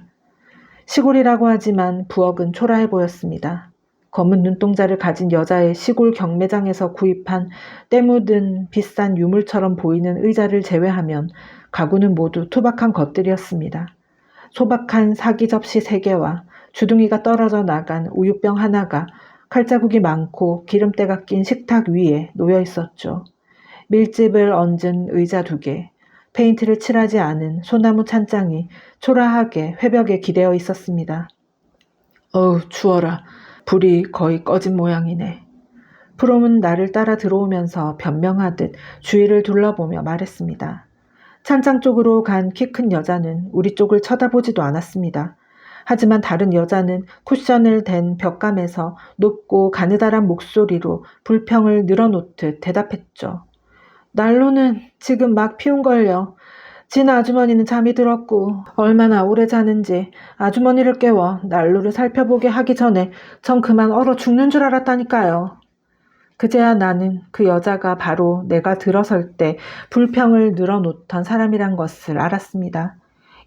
시골이라고 하지만 부엌은 초라해 보였습니다. 검은 눈동자를 가진 여자의 시골 경매장에서 구입한 때 묻은 비싼 유물처럼 보이는 의자를 제외하면 가구는 모두 투박한 것들이었습니다. 소박한 사기 접시 3개와 주둥이가 떨어져 나간 우유병 하나가 칼자국이 많고 기름때가 낀 식탁 위에 놓여 있었죠. 밀집을 얹은 의자 2개, 페인트를 칠하지 않은 소나무 찬장이 초라하게 회벽에 기대어 있었습니다. 어우, 추워라. 불이 거의 꺼진 모양이네. 프롬은 나를 따라 들어오면서 변명하듯 주위를 둘러보며 말했습니다. 찬장 쪽으로 간 키 큰 여자는 우리 쪽을 쳐다보지도 않았습니다. 하지만 다른 여자는 쿠션을 댄 벽감에서 높고 가느다란 목소리로 불평을 늘어놓듯 대답했죠. 난로는 지금 막 피운걸요. 진 아주머니는 잠이 들었고 얼마나 오래 자는지 아주머니를 깨워 난로를 살펴보게 하기 전에 전 그만 얼어 죽는 줄 알았다니까요. 그제야 나는 그 여자가 바로 내가 들어설 때 불평을 늘어놓던 사람이란 것을 알았습니다.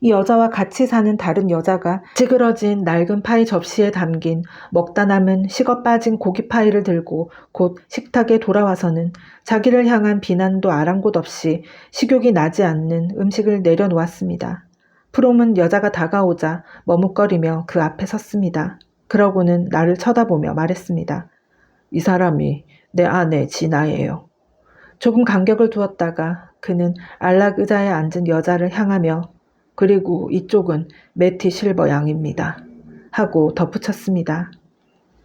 이 여자와 같이 사는 다른 여자가 찌그러진 낡은 파이 접시에 담긴 먹다 남은 식어 빠진 고기 파이를 들고 곧 식탁에 돌아와서는 자기를 향한 비난도 아랑곳 없이 식욕이 나지 않는 음식을 내려놓았습니다. 프롬은 여자가 다가오자 머뭇거리며 그 앞에 섰습니다. 그러고는 나를 쳐다보며 말했습니다. 이 사람이 내 아내 진아예요. 조금 간격을 두었다가 그는 안락 의자에 앉은 여자를 향하며 그리고 이쪽은 매티 실버 양입니다. 하고 덧붙였습니다.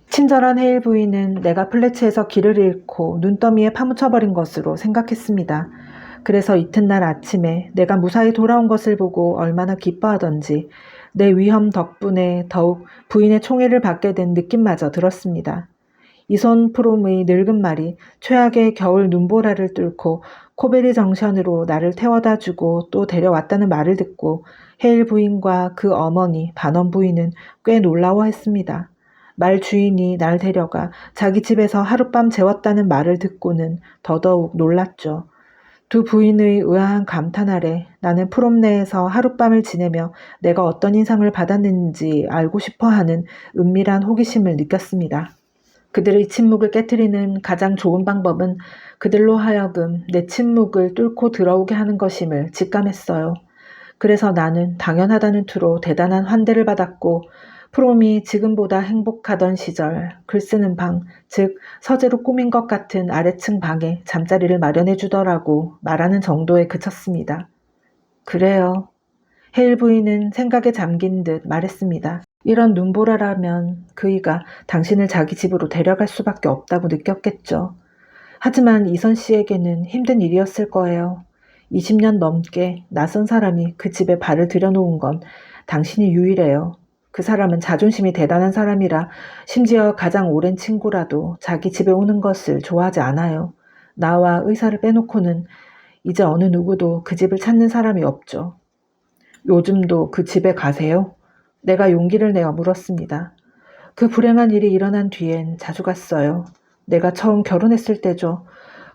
친절한 헤일 부인은 내가 플래츠에서 길을 잃고 눈더미에 파묻혀버린 것으로 생각했습니다. 그래서 이튿날 아침에 내가 무사히 돌아온 것을 보고 얼마나 기뻐하던지 내 위험 덕분에 더욱 부인의 총애를 받게 된 느낌마저 들었습니다. 이손 프롬의 늙은 말이 최악의 겨울 눈보라를 뚫고 코베리 정션으로 나를 태워다 주고 또 데려왔다는 말을 듣고 헤일 부인과 그 어머니 반원 부인은 꽤 놀라워했습니다. 말 주인이 날 데려가 자기 집에서 하룻밤 재웠다는 말을 듣고는 더더욱 놀랐죠. 두 부인의 의아한 감탄 아래 나는 프롬 내에서 하룻밤을 지내며 내가 어떤 인상을 받았는지 알고 싶어하는 은밀한 호기심을 느꼈습니다. 그들의 침묵을 깨트리는 가장 좋은 방법은 그들로 하여금 내 침묵을 뚫고 들어오게 하는 것임을 직감했어요. 그래서 나는 당연하다는 투로 대단한 환대를 받았고 프롬이 지금보다 행복하던 시절 글 쓰는 방, 즉 서재로 꾸민 것 같은 아래층 방에 잠자리를 마련해 주더라고 말하는 정도에 그쳤습니다. 그래요. 헤일 부인은 생각에 잠긴 듯 말했습니다. 이런 눈보라라면 그이가 당신을 자기 집으로 데려갈 수밖에 없다고 느꼈겠죠. 하지만 이선 씨에게는 힘든 일이었을 거예요. 20년 넘게 낯선 사람이 그 집에 발을 들여놓은 건 당신이 유일해요. 그 사람은 자존심이 대단한 사람이라 심지어 가장 오랜 친구라도 자기 집에 오는 것을 좋아하지 않아요. 나와 의사를 빼놓고는 이제 어느 누구도 그 집을 찾는 사람이 없죠. 요즘도 그 집에 가세요? 내가 용기를 내어 물었습니다. 그 불행한 일이 일어난 뒤엔 자주 갔어요. 내가 처음 결혼했을 때죠.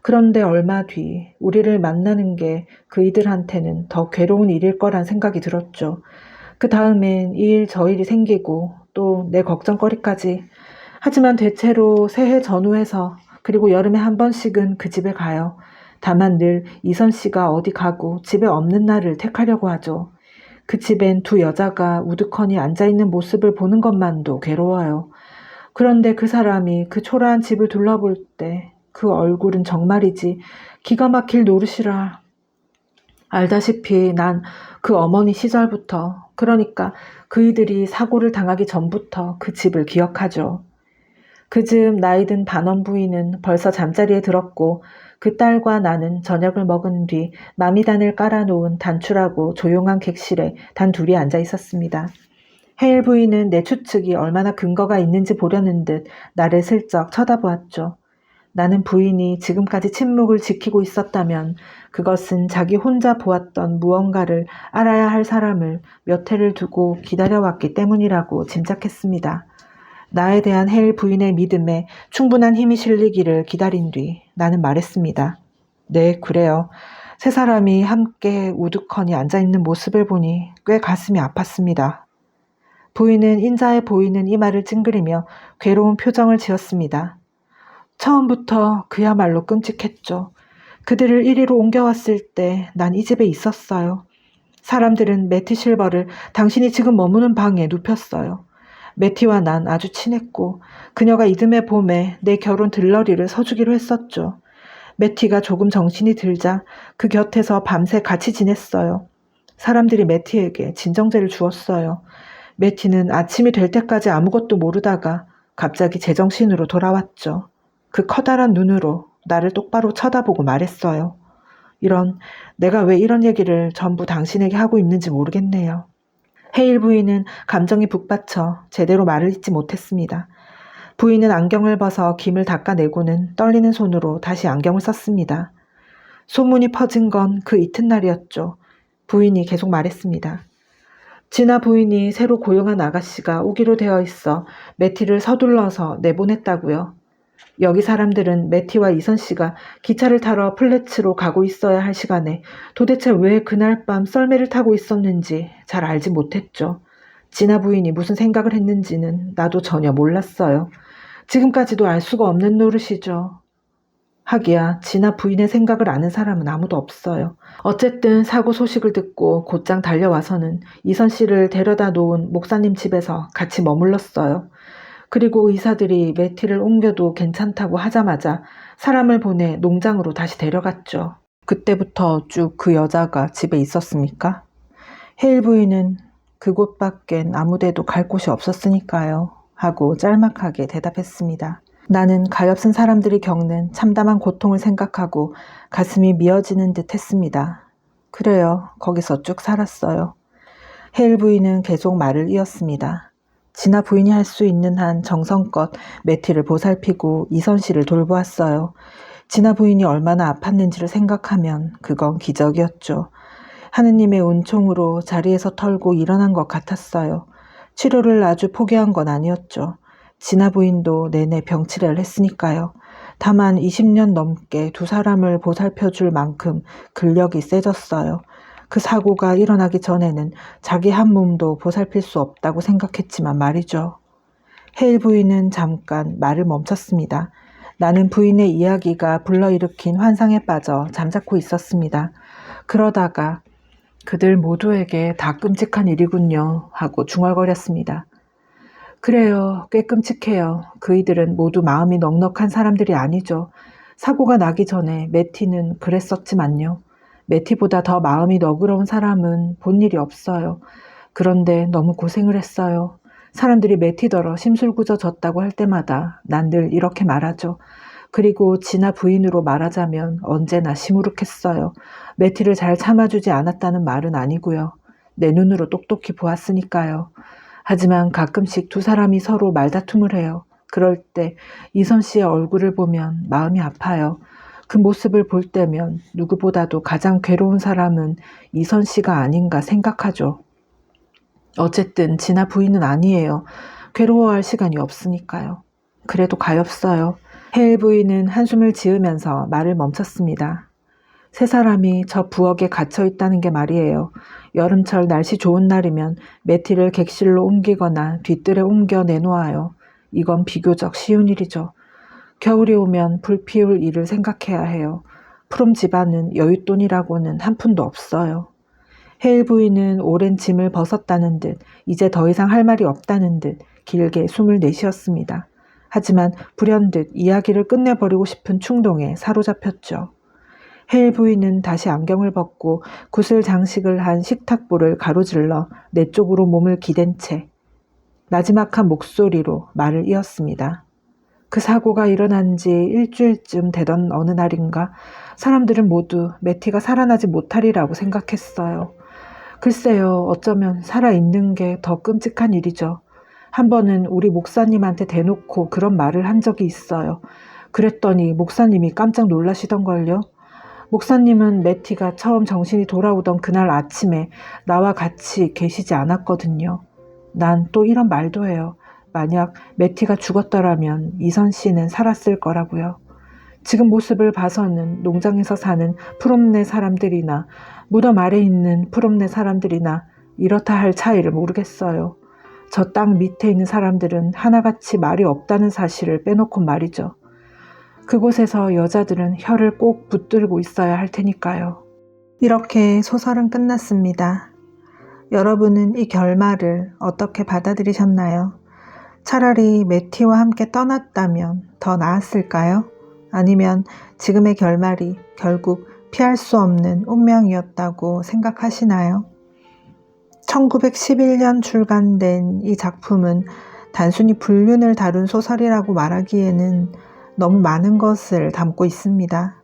그런데 얼마 뒤 우리를 만나는 게 그이들한테는 더 괴로운 일일 거란 생각이 들었죠. 그 다음엔 이 일 저 일이 생기고 또 내 걱정거리까지. 하지만 대체로 새해 전후해서 그리고 여름에 한 번씩은 그 집에 가요. 다만 늘 이선 씨가 어디 가고 집에 없는 날을 택하려고 하죠. 그 집엔 두 여자가 우두커니 앉아있는 모습을 보는 것만도 괴로워요. 그런데 그 사람이 그 초라한 집을 둘러볼 때 그 얼굴은 정말이지 기가 막힐 노릇이라. 알다시피 난 그 어머니 시절부터, 그러니까 그이들이 사고를 당하기 전부터 그 집을 기억하죠. 그 즈음 나이 든 반원 부인은 벌써 잠자리에 들었고 그 딸과 나는 저녁을 먹은 뒤 마미단을 깔아놓은 단출하고 조용한 객실에 단 둘이 앉아 있었습니다. 헤일 부인은 내 추측이 얼마나 근거가 있는지 보려는 듯 나를 슬쩍 쳐다보았죠. 나는 부인이 지금까지 침묵을 지키고 있었다면 그것은 자기 혼자 보았던 무언가를 알아야 할 사람을 몇 해를 두고 기다려왔기 때문이라고 짐작했습니다. 나에 대한 헤일 부인의 믿음에 충분한 힘이 실리기를 기다린 뒤 나는 말했습니다. 네, 그래요. 세 사람이 함께 우두커니 앉아있는 모습을 보니 꽤 가슴이 아팠습니다. 부인은 인자해 보이는 이마를 찡그리며 괴로운 표정을 지었습니다. 처음부터 그야말로 끔찍했죠. 그들을 이리로 옮겨왔을 때 난 이 집에 있었어요. 사람들은 매티 실버를 당신이 지금 머무는 방에 눕혔어요. 매티와 난 아주 친했고 그녀가 이듬해 봄에 내 결혼 들러리를 서주기로 했었죠. 매티가 조금 정신이 들자 그 곁에서 밤새 같이 지냈어요. 사람들이 매티에게 진정제를 주었어요. 매티는 아침이 될 때까지 아무것도 모르다가 갑자기 제정신으로 돌아왔죠. 그 커다란 눈으로 나를 똑바로 쳐다보고 말했어요. 내가 왜 이런 얘기를 전부 당신에게 하고 있는지 모르겠네요. 헤일 부인은 감정이 북받쳐 제대로 말을 잇지 못했습니다. 부인은 안경을 벗어 김을 닦아내고는 떨리는 손으로 다시 안경을 썼습니다. 소문이 퍼진 건 그 이튿날이었죠. 부인이 계속 말했습니다. 진아 부인이 새로 고용한 아가씨가 오기로 되어 있어 매티를 서둘러서 내보냈다고요. 여기 사람들은 매티와 이선 씨가 기차를 타러 플래츠로 가고 있어야 할 시간에 도대체 왜 그날 밤 썰매를 타고 있었는지 잘 알지 못했죠. 진아 부인이 무슨 생각을 했는지는 나도 전혀 몰랐어요. 지금까지도 알 수가 없는 노릇이죠. 하기야 진아 부인의 생각을 아는 사람은 아무도 없어요. 어쨌든 사고 소식을 듣고 곧장 달려와서는 이선 씨를 데려다 놓은 목사님 집에서 같이 머물렀어요. 그리고 의사들이 매티를 옮겨도 괜찮다고 하자마자 사람을 보내 농장으로 다시 데려갔죠. 그때부터 쭉 그 여자가 집에 있었습니까? 헤일 부인은 그곳밖엔 아무데도 갈 곳이 없었으니까요. 하고 짤막하게 대답했습니다. 나는 가엾은 사람들이 겪는 참담한 고통을 생각하고 가슴이 미어지는 듯 했습니다. 그래요. 거기서 쭉 살았어요. 헤일 부인은 계속 말을 이었습니다. 진아 부인이 할 수 있는 한 정성껏 매티를 보살피고 이선 씨를 돌보았어요. 진아 부인이 얼마나 아팠는지를 생각하면 그건 기적이었죠. 하느님의 은총으로 자리에서 털고 일어난 것 같았어요. 치료를 아주 포기한 건 아니었죠. 진아 부인도 내내 병치레를 했으니까요. 다만 20년 넘게 두 사람을 보살펴줄 만큼 근력이 세졌어요. 그 사고가 일어나기 전에는 자기 한 몸도 보살필 수 없다고 생각했지만 말이죠. 헤일 부인은 잠깐 말을 멈췄습니다. 나는 부인의 이야기가 불러일으킨 환상에 빠져 잠자코 있었습니다. 그러다가 그들 모두에게 다 끔찍한 일이군요 하고 중얼거렸습니다. 그래요. 꽤 끔찍해요. 그이들은 모두 마음이 넉넉한 사람들이 아니죠. 사고가 나기 전에 매티는 그랬었지만요. 매티보다 더 마음이 너그러운 사람은 본 일이 없어요. 그런데 너무 고생을 했어요. 사람들이 매티더러 심술구져졌다고 할 때마다 난 늘 이렇게 말하죠. 그리고 진아 부인으로 말하자면 언제나 시무룩했어요. 매티를 잘 참아주지 않았다는 말은 아니고요. 내 눈으로 똑똑히 보았으니까요. 하지만 가끔씩 두 사람이 서로 말다툼을 해요. 그럴 때 이선 씨의 얼굴을 보면 마음이 아파요. 그 모습을 볼 때면 누구보다도 가장 괴로운 사람은 이선 씨가 아닌가 생각하죠. 어쨌든 진아 부인은 아니에요. 괴로워할 시간이 없으니까요. 그래도 가엾어요. 헤일 부인은 한숨을 지으면서 말을 멈췄습니다. 세 사람이 저 부엌에 갇혀 있다는 게 말이에요. 여름철 날씨 좋은 날이면 매티를 객실로 옮기거나 뒤뜰에 옮겨 내놓아요. 이건 비교적 쉬운 일이죠. 겨울이 오면 불 피울 일을 생각해야 해요. 프롬 집안은 여윳돈이라고는 한 푼도 없어요. 헤일 부인은 오랜 짐을 벗었다는 듯 이제 더 이상 할 말이 없다는 듯 길게 숨을 내쉬었습니다. 하지만 불현듯 이야기를 끝내버리고 싶은 충동에 사로잡혔죠. 헬 부인은 다시 안경을 벗고 구슬 장식을 한 식탁보를 가로질러 내 쪽으로 몸을 기댄 채 나지막한 목소리로 말을 이었습니다. 그 사고가 일어난 지 일주일쯤 되던 어느 날인가 사람들은 모두 매티가 살아나지 못하리라고 생각했어요. 글쎄요, 어쩌면 살아있는 게 더 끔찍한 일이죠. 한 번은 우리 목사님한테 대놓고 그런 말을 한 적이 있어요. 그랬더니 목사님이 깜짝 놀라시던걸요. 목사님은 매티가 처음 정신이 돌아오던 그날 아침에 나와 같이 계시지 않았거든요. 난 또 이런 말도 해요. 만약 매티가 죽었더라면 이선 씨는 살았을 거라고요. 지금 모습을 봐서는 농장에서 사는 푸롬네 사람들이나 무덤 아래 있는 푸롬네 사람들이나 이렇다 할 차이를 모르겠어요. 저 땅 밑에 있는 사람들은 하나같이 말이 없다는 사실을 빼놓고 말이죠. 그곳에서 여자들은 혀를 꼭 붙들고 있어야 할 테니까요. 이렇게 소설은 끝났습니다. 여러분은 이 결말을 어떻게 받아들이셨나요? 차라리 매티와 함께 떠났다면 더 나았을까요? 아니면 지금의 결말이 결국 피할 수 없는 운명이었다고 생각하시나요? 1911년 출간된 이 작품은 단순히 불륜을 다룬 소설이라고 말하기에는 너무 많은 것을 담고 있습니다.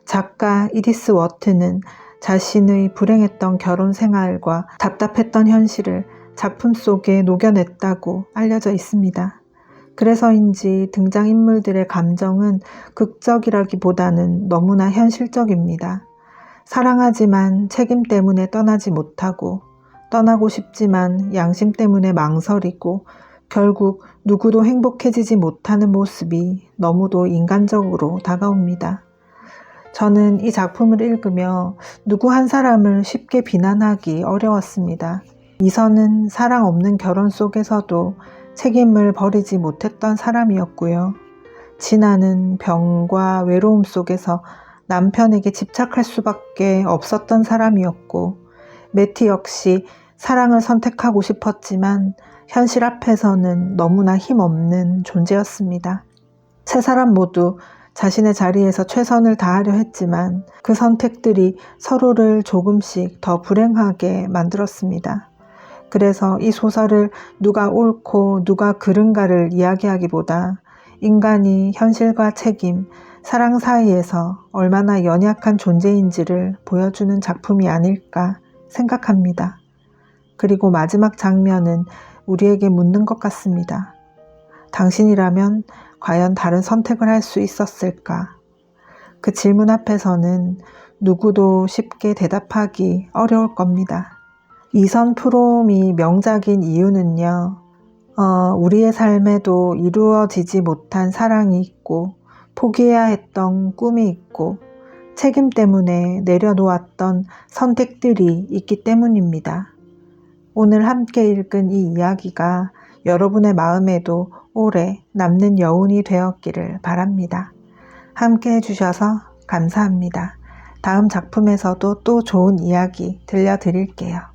작가 이디스 워트는 자신의 불행했던 결혼 생활과 답답했던 현실을 작품 속에 녹여냈다고 알려져 있습니다. 그래서인지 등장인물들의 감정은 극적이라기보다는 너무나 현실적입니다. 사랑하지만 책임 때문에 떠나지 못하고, 떠나고 싶지만 양심 때문에 망설이고, 결국 누구도 행복해지지 못하는 모습이 너무도 인간적으로 다가옵니다. 저는 이 작품을 읽으며 누구 한 사람을 쉽게 비난하기 어려웠습니다. 이선은 사랑 없는 결혼 속에서도 책임을 버리지 못했던 사람이었고요. 진아는 병과 외로움 속에서 남편에게 집착할 수밖에 없었던 사람이었고, 매티 역시 사랑을 선택하고 싶었지만 현실 앞에서는 너무나 힘없는 존재였습니다. 세 사람 모두 자신의 자리에서 최선을 다하려 했지만 그 선택들이 서로를 조금씩 더 불행하게 만들었습니다. 그래서 이 소설을 누가 옳고 누가 그른가를 이야기하기보다 인간이 현실과 책임, 사랑 사이에서 얼마나 연약한 존재인지를 보여주는 작품이 아닐까 생각합니다. 그리고 마지막 장면은 우리에게 묻는 것 같습니다. 당신이라면 과연 다른 선택을 할 수 있었을까? 그 질문 앞에서는 누구도 쉽게 대답하기 어려울 겁니다. 이선 프롬이 명작인 이유는요, 우리의 삶에도 이루어지지 못한 사랑이 있고, 포기해야 했던 꿈이 있고, 책임 때문에 내려놓았던 선택들이 있기 때문입니다. 오늘 함께 읽은 이 이야기가 여러분의 마음에도 오래 남는 여운이 되었기를 바랍니다. 함께 해주셔서 감사합니다. 다음 작품에서도 또 좋은 이야기 들려드릴게요.